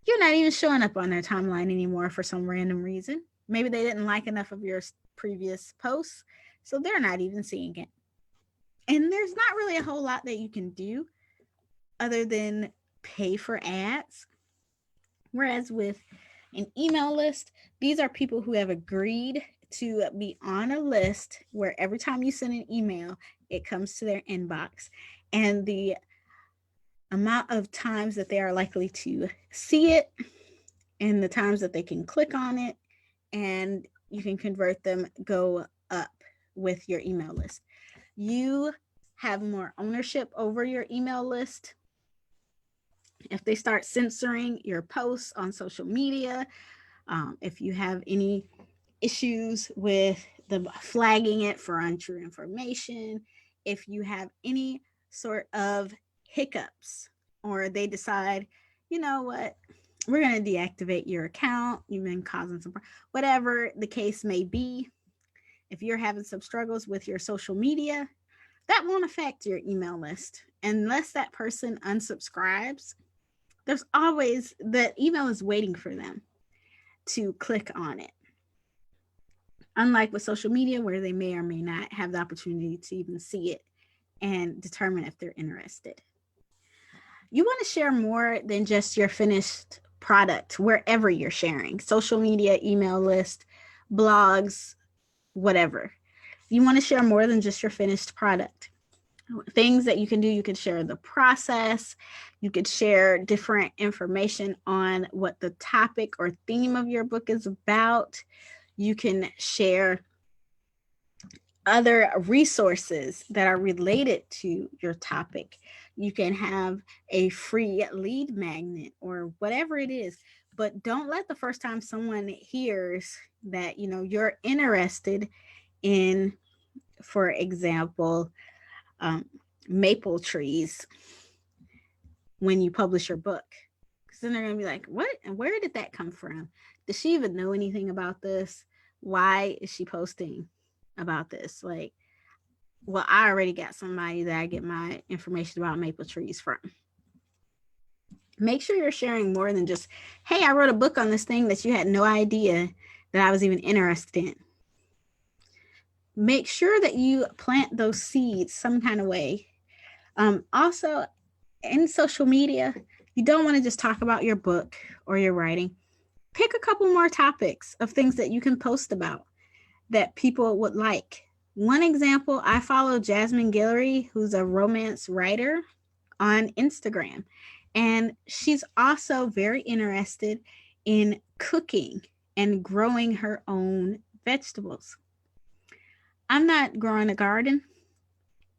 you're not even showing up on their timeline anymore for some random reason. Maybe they didn't like enough of your previous posts, so they're not even seeing it. And there's not really a whole lot that you can do other than pay for ads. Whereas with an email list, these are people who have agreed to be on a list where every time you send an email, it comes to their inbox. And the amount of times that they are likely to see it and the times that they can click on it and you can convert them go up with your email list. You have more ownership over your email list. If they start censoring your posts on social media, if you have any issues with the flagging it for untrue information, if you have any sort of hiccups, or they decide, you know what, we're going to deactivate your account, you've been causing some, whatever the case may be, if you're having some struggles with your social media, that won't affect your email list unless that person unsubscribes. There's always that email is waiting for them to click on it. Unlike with social media, where they may or may not have the opportunity to even see it and determine if they're interested. You want to share more than just your finished product wherever you're sharing social media, email list, blogs, whatever. You want to share more than just your finished product. Things that you can do, you can share the process, you could share different information on what the topic or theme of your book is about. You can share other resources that are related to your topic. You can have a free lead magnet or whatever it is, but don't let the first time someone hears that, you're interested in, for example, um, maple trees when you publish your book. Because then they're going to be like, what? And where did that come from? Does she even know anything about this? Why is she posting about this? Like, well, I already got somebody that I get my information about maple trees from. Make sure you're sharing more than just, hey, I wrote a book on this thing that you had no idea that I was even interested in. Make sure that you plant those seeds some kind of way. Also, in social media, you don't want to just talk about your book or your writing. Pick a couple more topics of things that you can post about that people would like. One example, I follow Jasmine Guillory, who's a romance writer on Instagram. And she's also very interested in cooking and growing her own vegetables. I'm not growing a garden.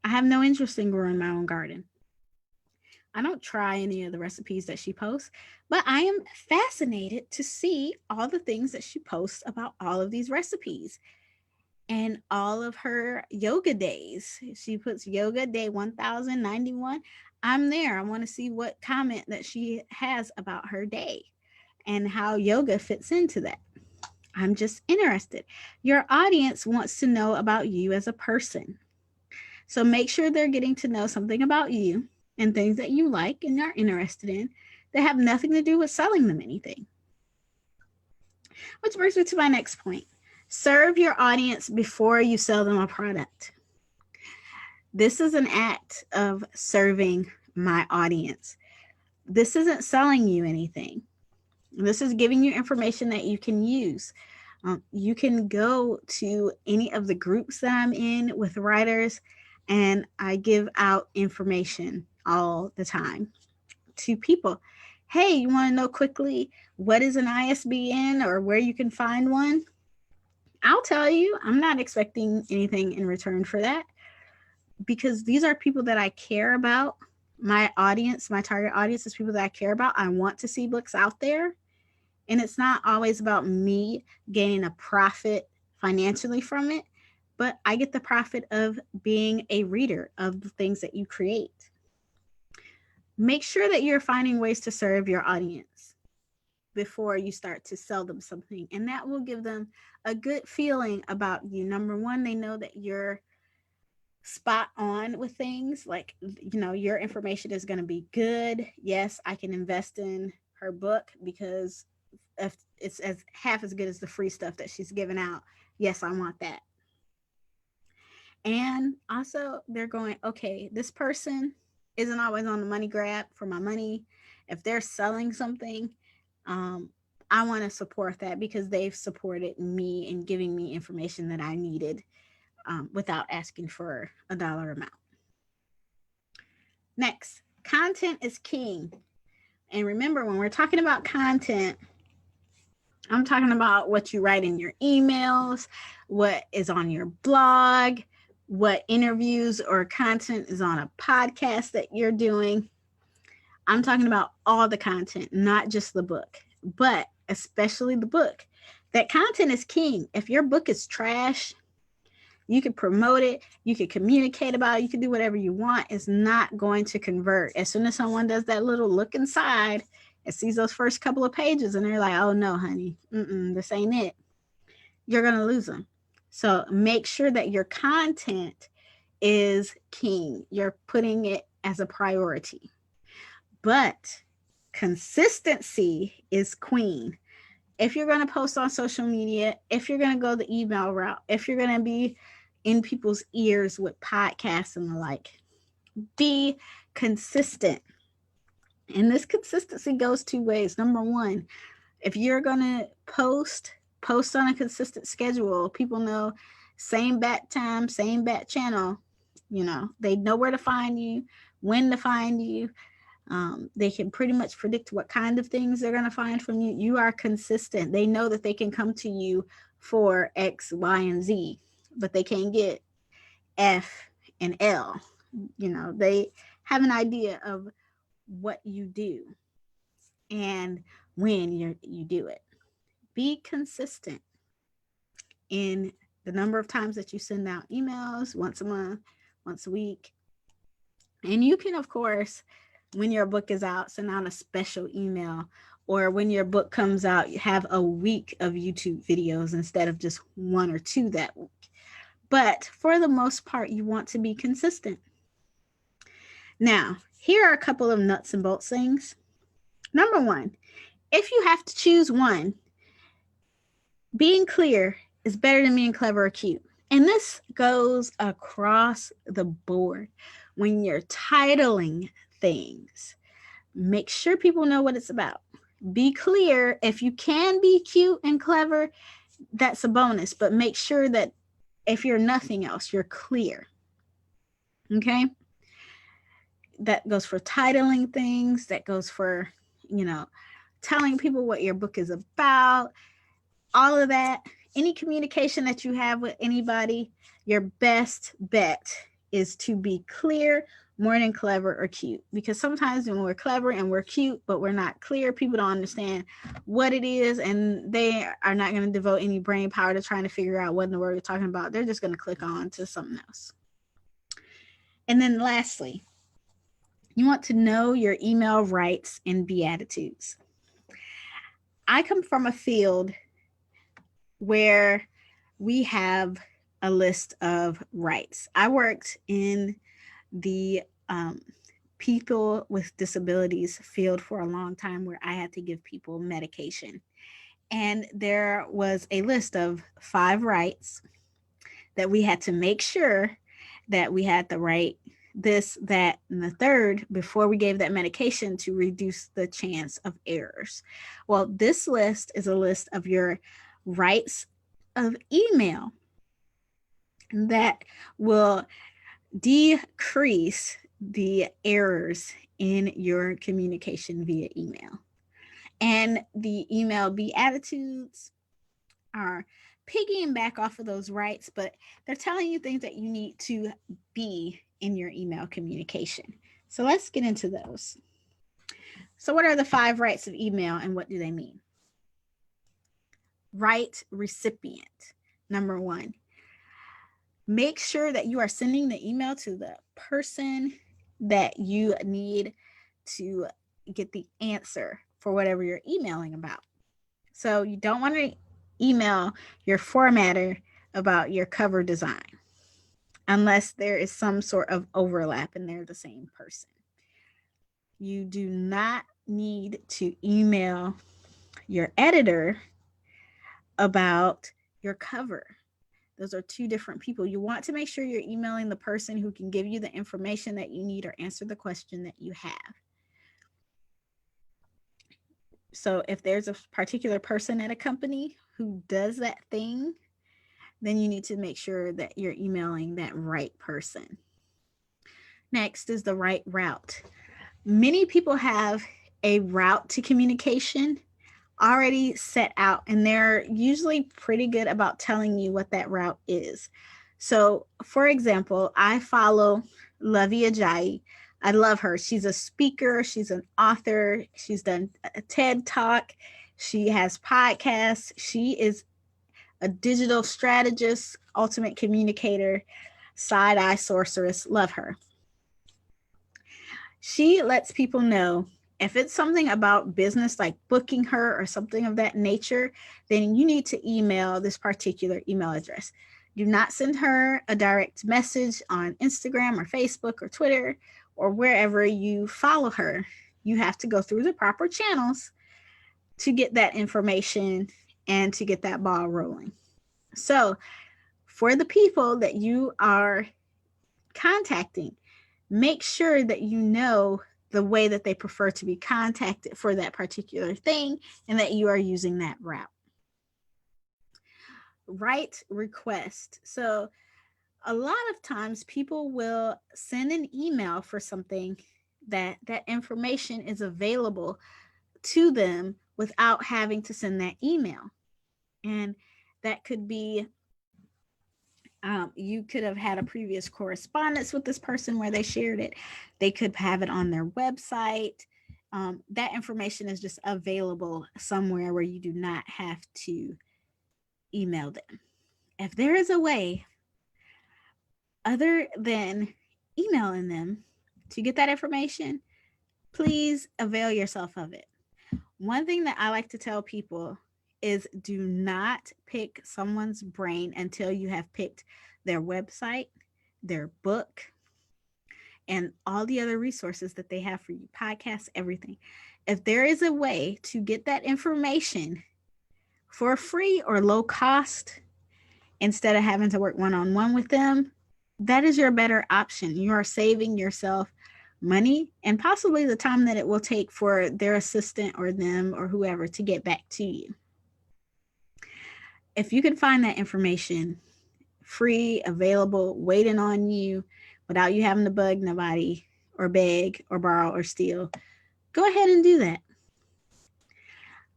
I have no interest in growing my own garden. I don't try any of the recipes that she posts, but I am fascinated to see all the things that she posts about all of these recipes and all of her yoga days. She puts yoga day 1091. I'm there. I want to see what comment that she has about her day and how yoga fits into that. I'm just interested. Your audience wants to know about you as a person. So make sure they're getting to know something about you and things that you like and are interested in that have nothing to do with selling them anything. Which brings me to my next point. Serve your audience before you sell them a product. This is an act of serving my audience. This isn't selling you anything. This is giving you information that you can use. You can go to any of the groups that I'm in with writers, and I give out information all the time to people. Hey, you want to know quickly what is an ISBN or where you can find one? I'll tell you, I'm not expecting anything in return for that because these are people that I care about. My audience, my target audience is people that I care about. I want to see books out there. And it's not always about me gaining a profit financially from it, but I get the profit of being a reader of the things that you create. Make sure that you're finding ways to serve your audience before you start to sell them something. And that will give them a good feeling about you. Number one, they know that you're spot on with things. Like, your information is going to be good. Yes, I can invest in her book because if it's as half as good as the free stuff that she's giving out. Yes, I want that. And also, they're going, okay, this person isn't always on the money grab for my money. If they're selling something, I want to support that because they've supported me in giving me information that I needed without asking for a dollar amount. Next, content is king. And remember, when we're talking about content, I'm talking about what you write in your emails, what is on your blog, what interviews or content is on a podcast that you're doing. I'm talking about all the content, not just the book, but especially the book. That content is king. If your book is trash, you can promote it, you can communicate about it, you can do whatever you want. It's not going to convert. As soon as someone does that little look inside and sees those first couple of pages and they're like, oh no, honey, this ain't it, you're going to lose them. So make sure that your content is king. You're putting it as a priority. But consistency is queen. If you're going to post on social media, if you're going to go the email route, if you're going to be in people's ears with podcasts and the like, be consistent. And this consistency goes two ways. Number one, if you're going to post on a consistent schedule. People know same bat time, same bat channel. You know, they know where to find you, when to find you. They can pretty much predict what kind of things they're going to find from you. You are consistent. They know that they can come to you for X, Y, and Z, but they can't get F and L. You know, they have an idea of what you do and when you do it. Be consistent in the number of times that you send out emails, once a month, once a week. And you can, of course, when your book is out, send out a special email, or when your book comes out, you have a week of YouTube videos instead of just one or two that week. But for the most part, you want to be consistent. Now, here are a couple of nuts and bolts things. Number one, if you have to choose one, being clear is better than being clever or cute. And this goes across the board. When you're titling things, make sure people know what it's about. Be clear. If you can be cute and clever, that's a bonus, but make sure that if you're nothing else, you're clear. Okay? That goes for titling things. That goes for, telling people what your book is about. All of that. Any communication that you have with anybody, your best bet is to be clear more than clever or cute. Because sometimes when we're clever and we're cute, but we're not clear, people don't understand what it is, and they are not going to devote any brain power to trying to figure out what in the world you're talking about. They're just going to click on to something else. And then lastly, you want to know your email rights and beatitudes. I come from a field where we have a list of rights. I worked in the people with disabilities field for a long time, where I had to give people medication. And there was a list of 5 rights that we had to make sure that we had the right, this, that, and the third before we gave that medication to reduce the chance of errors. Well, this list is a list of your rights of email that will decrease the errors in your communication via email. And the email beatitudes are piggying back off of those rights, but they're telling you things that you need to be in your email communication. So let's get into those. So what are the 5 rights of email and what do they mean? Right recipient. Number 1, make sure that you are sending the email to the person that you need to get the answer for whatever you're emailing about. So you don't want to email your formatter about your cover design unless there is some sort of overlap and they're the same person. You do not need to email your editor about your cover. Those are 2 different people. You want to make sure you're emailing the person who can give you the information that you need or answer the question that you have. So if there's a particular person at a company who does that thing, then you need to make sure that you're emailing that right person. Next is the right route. Many people have a route to communication already set out, and they're usually pretty good about telling you what that route is. So, for example, I follow Lovey Ajayi. I love her. She's a speaker, she's an author, she's done a TED Talk, she has podcasts, she is a digital strategist, ultimate communicator, side eye sorceress. Love her. She lets people know if it's something about business, like booking her or something of that nature, then you need to email this particular email address. Do not send her a direct message on Instagram or Facebook or Twitter or wherever you follow her. You have to go through the proper channels to get that information and to get that ball rolling. So, for the people that you are contacting, make sure that you know the way that they prefer to be contacted for that particular thing and that you are using that route. Write request. So a lot of times people will send an email for something that information is available to them without having to send that email. And that could be you could have had a previous correspondence with this person where they shared it. They could have it on their website. That information is just available somewhere where you do not have to email them. If there is a way other than emailing them to get that information, please avail yourself of it. One thing that I like to tell people is do not pick someone's brain until you have picked their website, their book, and all the other resources that they have for you, podcasts, everything. If there is a way to get that information for free or low cost instead of having to work one on one with them, that is your better option. You are saving yourself money and possibly the time that it will take for their assistant or them or whoever to get back to you. If you can find that information free, available, waiting on you without you having to bug nobody or beg or borrow or steal, go ahead and do that.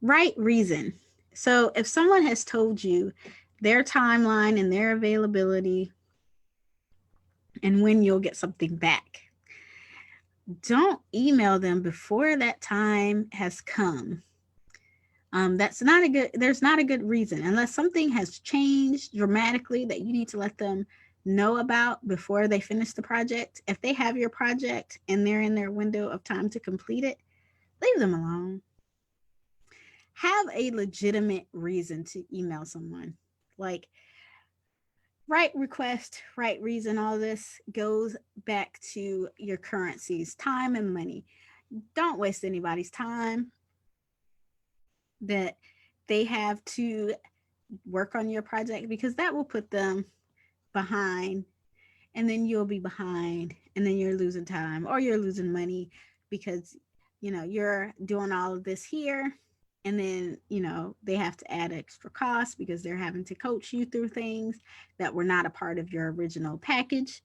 Right reason. So if someone has told you their timeline and their availability and when you'll get something back, don't email them before that time has come. There's not a good reason unless something has changed dramatically that you need to let them know about before they finish the project. If they have your project and they're in their window of time to complete it, leave them alone. Have a legitimate reason to email someone. Like, right request, right reason, all this goes back to your currencies, time and money. Don't waste anybody's time that they have to work on your project because that will put them behind, and then you'll be behind, and then you're losing time or you're losing money because you're doing all of this here, and then they have to add extra costs because they're having to coach you through things that were not a part of your original package.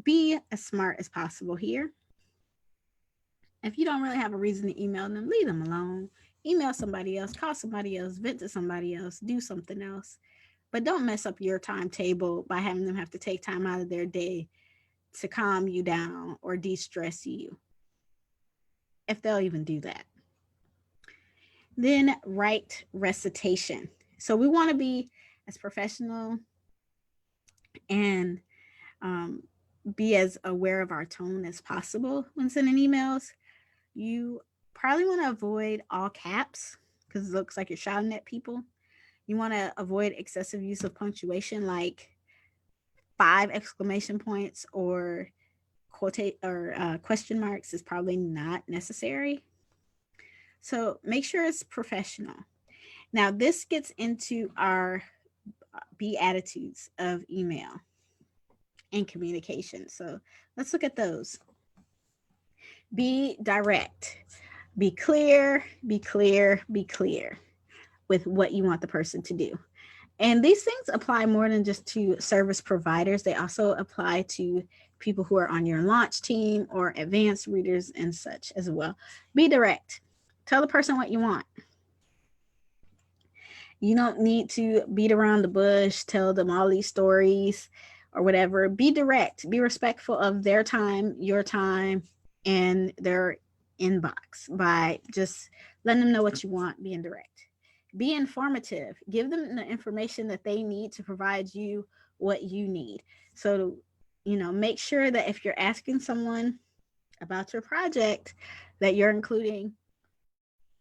Be as smart as possible here. If you don't really have a reason to email them, leave them alone. Email somebody else, call somebody else, vent to somebody else, do something else. But don't mess up your timetable by having them have to take time out of their day to calm you down or de-stress you, if they'll even do that. Then write recitation. So we want to be as professional and be as aware of our tone as possible when sending emails. You probably want to avoid all caps because it looks like you're shouting at people. You want to avoid excessive use of punctuation, like 5 exclamation points or question marks is probably not necessary. So make sure it's professional. Now, this gets into our beatitudes of email and communication. So let's look at those. Be direct. Be clear, be clear, be clear with what you want the person to do. And these things apply more than just to service providers. They also apply to people who are on your launch team or advanced readers and such as well. Be direct. Tell the person what you want. You don't need to beat around the bush, tell them all these stories or whatever. Be direct, be respectful of their time, your time, and their inbox by just letting them know what you want, being direct. Be informative, give them the information that they need to provide you what you need. So, make sure that if you're asking someone about your project, that you're including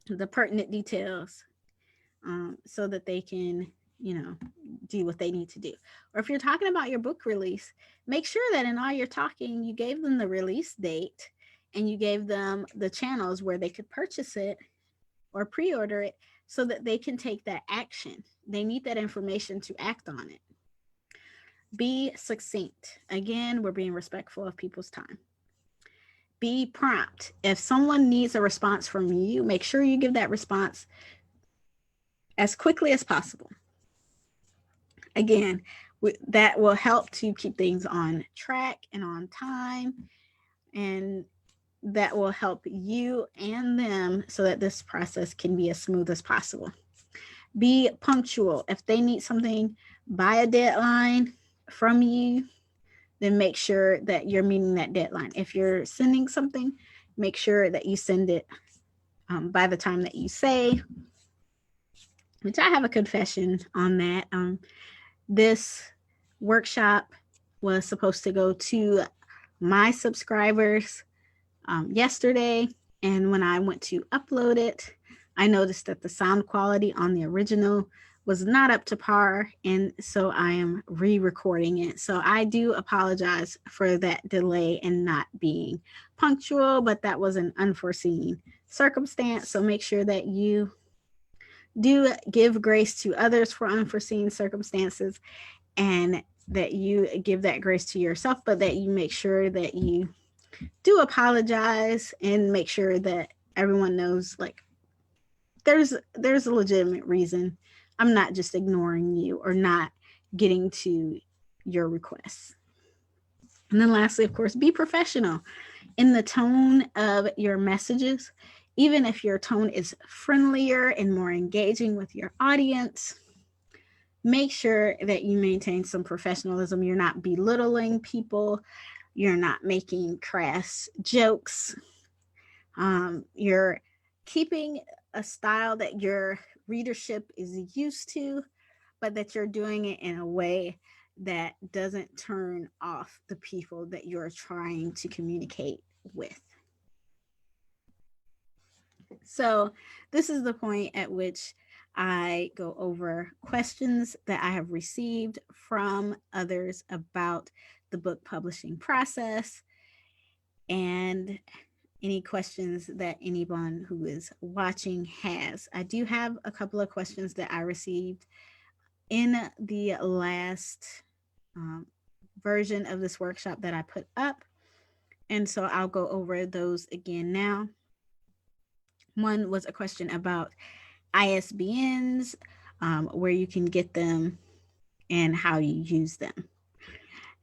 the pertinent details so that they can, do what they need to do. Or if you're talking about your book release, make sure that in all your talking, you gave them the release date and you gave them the channels where they could purchase it or pre-order it so that they can take that action. They need that information to act on it. Be succinct. Again, we're being respectful of people's time. Be prompt. If someone needs a response from you, make sure you give that response as quickly as possible. Again, that will help to keep things on track and on time, and that will help you and them so that this process can be as smooth as possible. Be punctual. If they need something by a deadline from you, then make sure that you're meeting that deadline. If you're sending something, make sure that you send it by the time that you say, which I have a confession on that. This workshop was supposed to go to my subscribers yesterday, and when I went to upload it, I noticed that the sound quality on the original was not up to par, and so I am re-recording it. So I do apologize for that delay and not being punctual, but that was an unforeseen circumstance. So make sure that you do give grace to others for unforeseen circumstances, and that you give that grace to yourself, but that you make sure that you do apologize and make sure that everyone knows, like, there's a legitimate reason. I'm not just ignoring you or not getting to your requests. And then lastly, of course, be professional in the tone of your messages. Even if your tone is friendlier and more engaging with your audience, make sure that you maintain some professionalism. You're not belittling people. You're not making crass jokes. You're keeping a style that your readership is used to, but that you're doing it in a way that doesn't turn off the people that you're trying to communicate with. So this is the point at which I go over questions that I have received from others about the book publishing process, and any questions that anyone who is watching has. I do have a couple of questions that I received in the last version of this workshop that I put up, and so I'll go over those again now. One was a question about ISBNs, where you can get them and how you use them.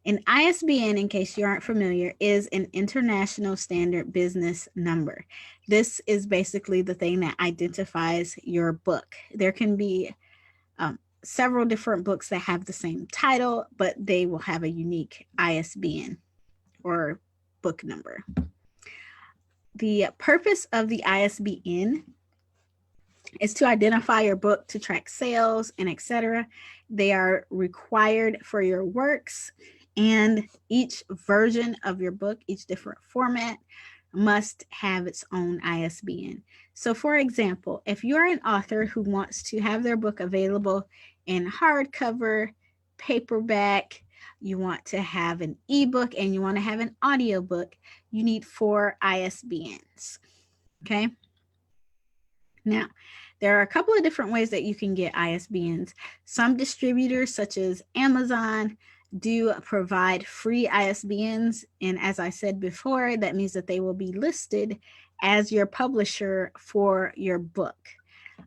An ISBN, in case you aren't familiar, is an international standard business number. This is basically the thing that identifies your book. There can be several different books that have the same title, but they will have a unique ISBN or book number. The purpose of the ISBN is to identify your book, to track sales, and etc. They are required for your works, and each version of your book, each different format, must have its own ISBN. So for example, if you're an author who wants to have their book available in hardcover, paperback, you want to have an ebook, and you want to have an audiobook, you need 4 ISBNs. Okay. Now, there are a couple of different ways that you can get ISBNs. Some distributors, such as Amazon, do provide free ISBNs. And as I said before, that means that they will be listed as your publisher for your book.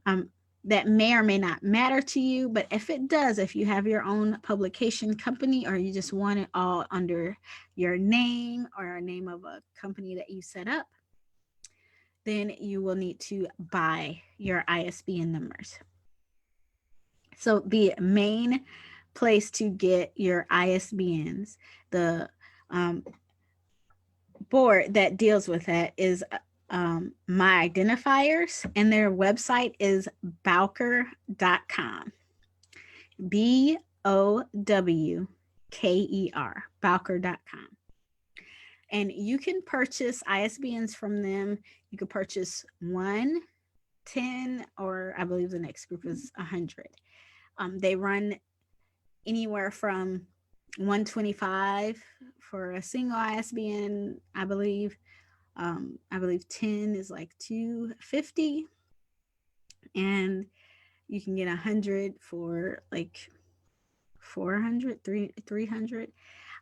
Um, that may or may not matter to you, but if it does, if you have your own publication company or you just want it all under your name or a name of a company that you set up, then you will need to buy your ISBN numbers. So the main place to get your ISBNs, the board that deals with that is My Identifiers, and their website is bowker.com. BOWKER, bowker.com. And you can purchase ISBNs from them. You can purchase 1, 10, or I believe the next group is 100. They run anywhere from 125 for a single ISBN, I believe. I believe 10 is like 250, and you can get 100 for like 400, 300.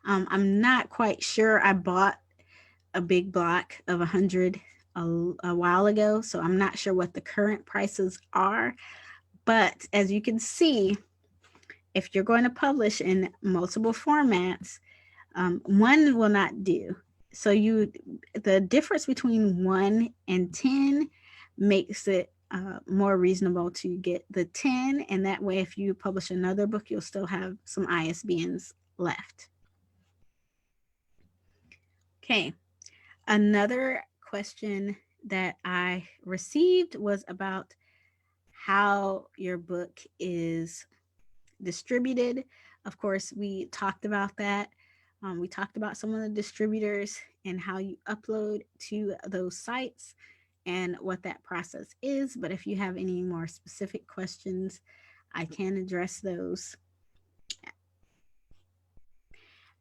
I'm not quite sure. I bought a big block of 100 a while ago, so I'm not sure what the current prices are. But as you can see, if you're going to publish in multiple formats, one will not do. So the difference between 1 and 10 makes it more reasonable to get the 10, and that way if you publish another book, you'll still have some ISBNs left. Okay, another question that I received was about how your book is distributed. Of course, we talked about that. We talked about some of the distributors and how you upload to those sites and what that process is. But if you have any more specific questions, I can address those.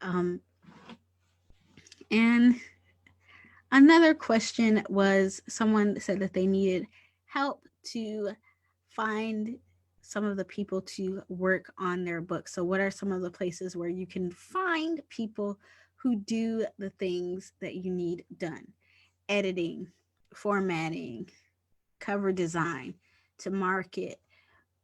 And another question was, someone said that they needed help to find some of the people to work on their book. So what are some of the places where you can find people who do the things that you need done? Editing, formatting, cover design, to market,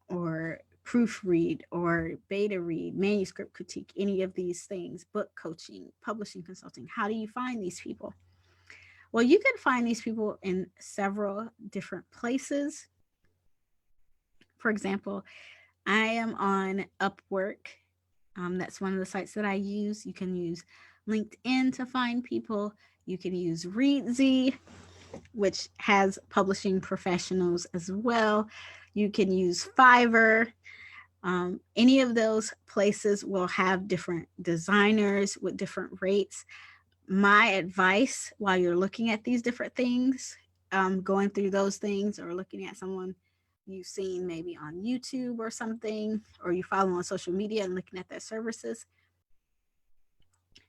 or proofread, or beta read, manuscript critique, any of these things, book coaching, publishing consulting. How do you find these people? Well, you can find these people in several different places. For example, I am on Upwork. That's one of the sites that I use. You can use LinkedIn to find people. You can use Reedsy, which has publishing professionals as well. You can use Fiverr. Any of those places will have different designers with different rates. My advice while you're looking at these different things, going through those things, or looking at someone you've seen maybe on YouTube or something, or you follow on social media and looking at their services,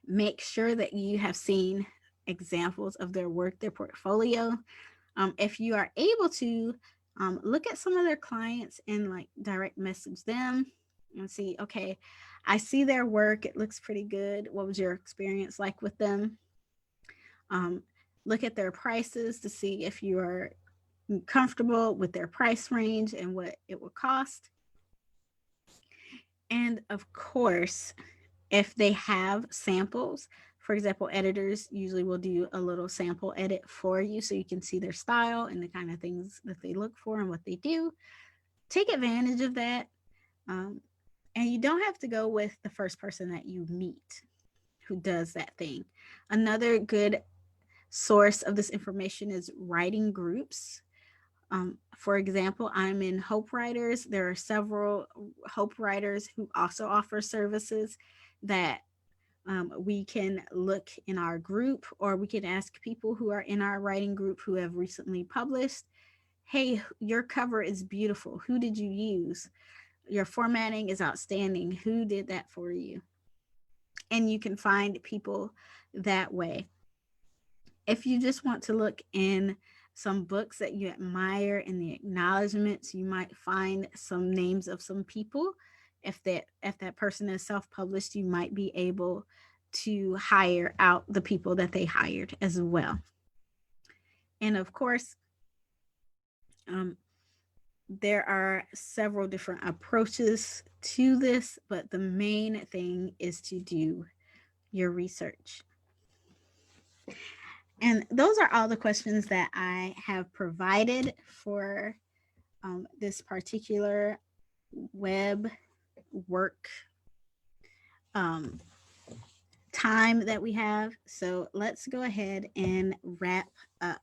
make sure that you have seen examples of their work, their portfolio. If you are able to, look at some of their clients and like direct message them and see, okay, I see their work. It looks pretty good. What was your experience like with them? Look at their prices to see if you are comfortable with their price range and what it will cost. And of course, if they have samples, for example, editors usually will do a little sample edit for you so you can see their style and the kind of things that they look for and what they do. Take advantage of that. And you don't have to go with the first person that you meet who does that thing. Another good source of this information is writing groups. For example, I'm in Hope Writers. There are several Hope Writers who also offer services that we can look in our group, or we can ask people who are in our writing group who have recently published, hey, your cover is beautiful. Who did you use? Your formatting is outstanding. Who did that for you? And you can find people that way. If you just want to look in some books that you admire in the acknowledgments, you might find some names of some people. If that person is self-published, you might be able to hire out the people that they hired as well. And of course, um, there are several different approaches to this, but the main thing is to do your research. And those are all the questions that I have provided for this particular web work um, time that we have. So let's go ahead and wrap up.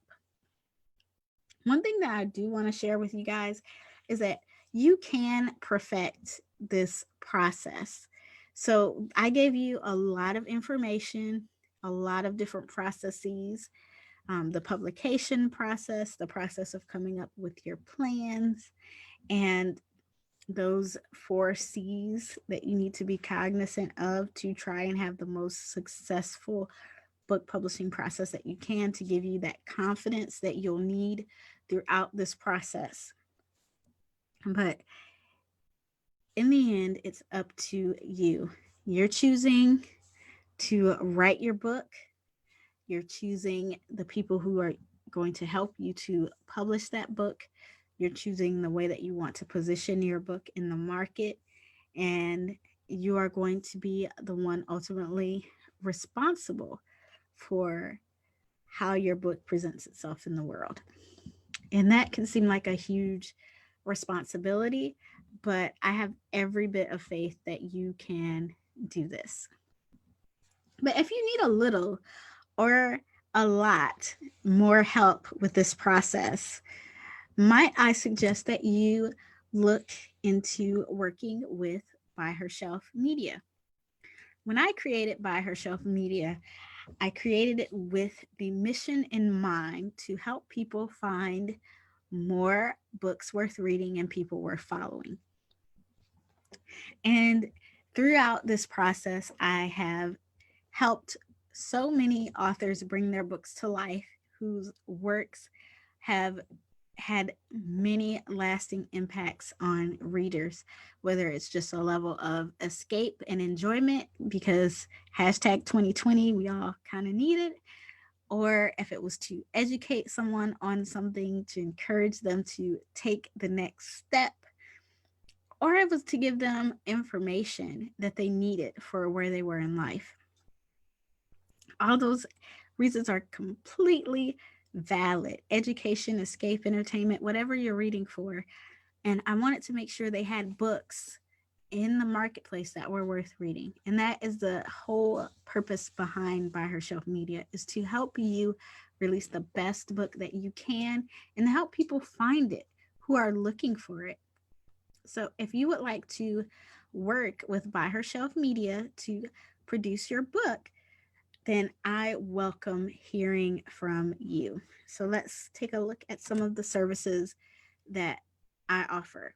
One thing that I do want to share with you guys is that you can perfect this process. So I gave you a lot of information, a lot of different processes, the publication process, the process of coming up with your plans, and those 4 C's that you need to be cognizant of to try and have the most successful book publishing process that you can, to give you that confidence that you'll need throughout this process. But in the end, it's up to you. You're choosing to write your book. You're choosing the people who are going to help you to publish that book. You're choosing the way that you want to position your book in the market. And you are going to be the one ultimately responsible for how your book presents itself in the world. And that can seem like a huge responsibility, but I have every bit of faith that you can do this. But if you need a little or a lot more help with this process, might I suggest that you look into working with By Her Shelf Media? When I created By Her Shelf Media, I created it with the mission in mind to help people find more books worth reading and people worth following. And throughout this process, I have helped so many authors bring their books to life whose works have had many lasting impacts on readers, whether it's just a level of escape and enjoyment because hashtag 2020, we all kind of need it, or if it was to educate someone on something, to encourage them to take the next step, or it was to give them information that they needed for where they were in life. All those reasons are completely valid. Education, escape, entertainment, whatever you're reading for. And I wanted to make sure they had books in the marketplace that were worth reading. And that is the whole purpose behind By Her Shelf Media, is to help you release the best book that you can and help people find it who are looking for it. So if you would like to work with By Her Shelf Media to produce your book, then I welcome hearing from you. So let's take a look at some of the services that I offer.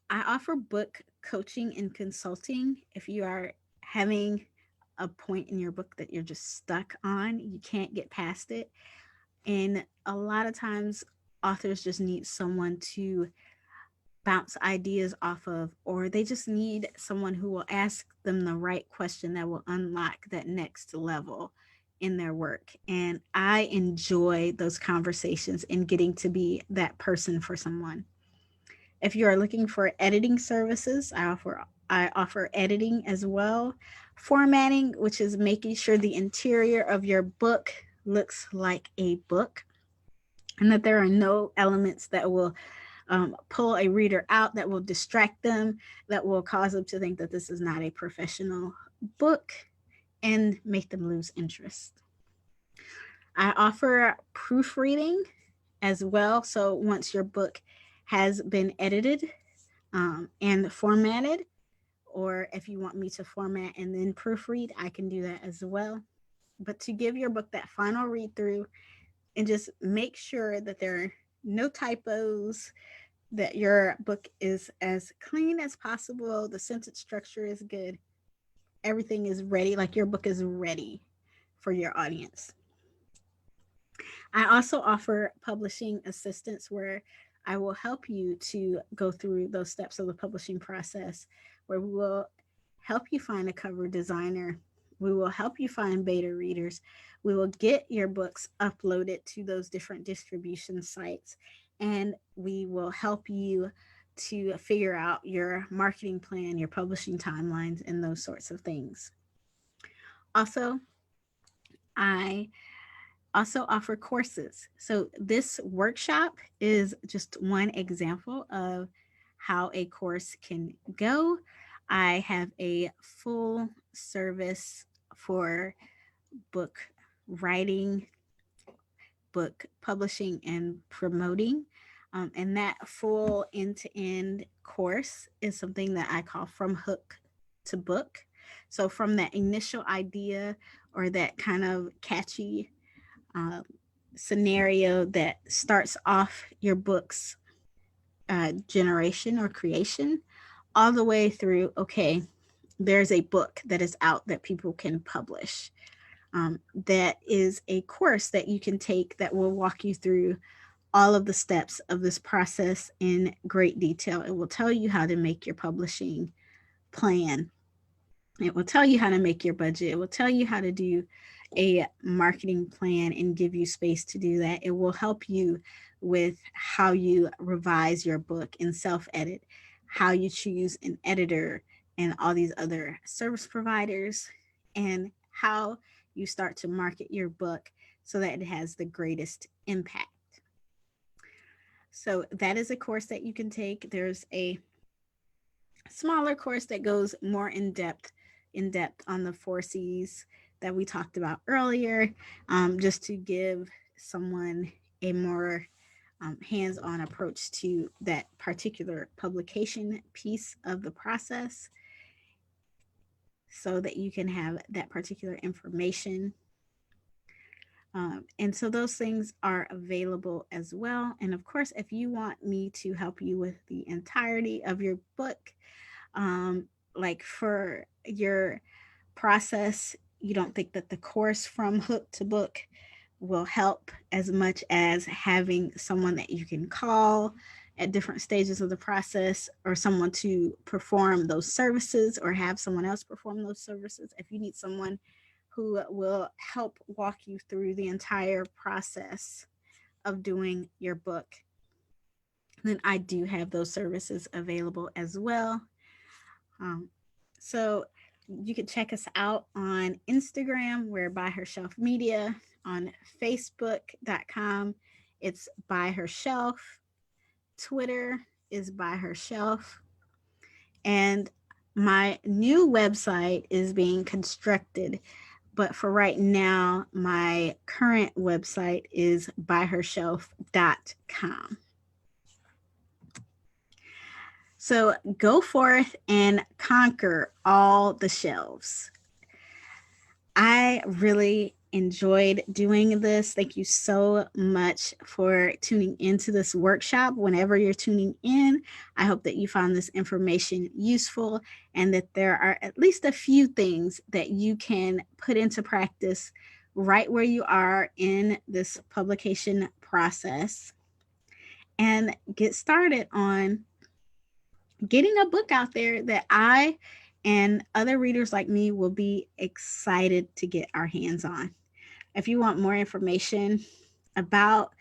I offer book coaching and consulting. If you are having a point in your book that you're just stuck on, you can't get past it. And a lot of times, authors just need someone to bounce ideas off of, or they just need someone who will ask them the right question that will unlock that next level in their work. And I enjoy those conversations and getting to be that person for someone. If you are looking for editing services, I offer editing as well. Formatting, which is making sure the interior of your book looks like a book and that there are no elements that will pull a reader out, that will distract them, that will cause them to think that this is not a professional book and make them lose interest. I offer proofreading as well. So once your book has been edited and formatted, or if you want me to format and then proofread, I can do that as well. But to give your book that final read through and just make sure that there are no typos, that your book is as clean as possible, the sentence structure is good, everything is ready, like your book is ready for your audience. I also offer publishing assistance where I will help you to go through those steps of the publishing process, where we will help you find a cover designer, We will help you find beta readers. We will get your books uploaded to those different distribution sites, and we will help you to figure out your marketing plan, your publishing timelines, and those sorts of things. Also, I also offer courses. So, this workshop is just one example of how a course can go. I have a full service for book writing, book publishing, and promoting. And that full end to end course is something that I call From Hook to Book. So, from that initial idea or that kind of catchy uh, scenario that starts off your book's generation or creation, all the way through, okay, there's a book that is out that people can publish. That is a course that you can take that will walk you through all of the steps of this process in great detail. It will tell you how to make your publishing plan. It will tell you how to make your budget. It will tell you how to do a marketing plan and give you space to do that. It will help you with how you revise your book and self edit, how you choose an editor and all these other service providers, and how you start to market your book so that it has the greatest impact. So, that is a course that you can take. There's a smaller course that goes more in depth on the 4 C's that we talked about earlier, just to give someone a more hands-on approach to that particular publication piece of the process, so that you can have that particular information. And so those things are available as well. And of course, if you want me to help you with the entirety of your book, um, like for your process, you don't think that the course From Hook to Book will help as much as having someone that you can call at different stages of the process, or someone to perform those services, or have someone else perform those services. If you need someone who will help walk you through the entire process of doing your book, then I do have those services available as well. Um, so you can check us out on Instagram. We're By Her Shelf Media. On Facebook.com, it's By Her Shelf. Twitter is By Her Shelf. And my new website is being constructed. But for right now, my current website is byhershelf.com. So go forth and conquer all the shelves. I really enjoyed doing this. Thank you so much for tuning into this workshop. Whenever you're tuning in, I hope that you found this information useful, and that there are at least a few things that you can put into practice right where you are in this publication process, and get started on getting a book out there that I and other readers like me will be excited to get our hands on. If you want more information about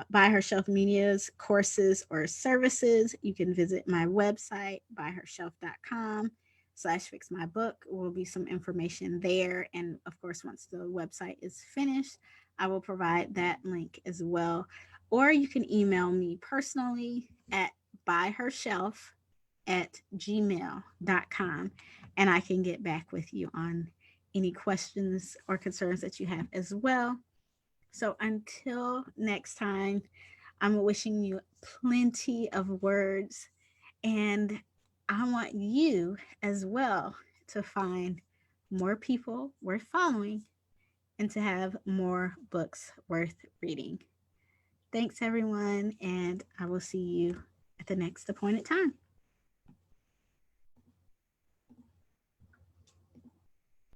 By Her Shelf Media's courses or services, you can visit my website, byhershelf.com/fixmybook. Will be some information there. And of course, once the website is finished, I will provide that link as well. Or you can email me personally at byhershelf@gmail.com, and I can get back with you on any questions or concerns that you have as well. So until next time, I'm wishing you plenty of words, and I want you as well to find more people worth following and to have more books worth reading. Thanks, everyone, and I will see you at the next appointed time.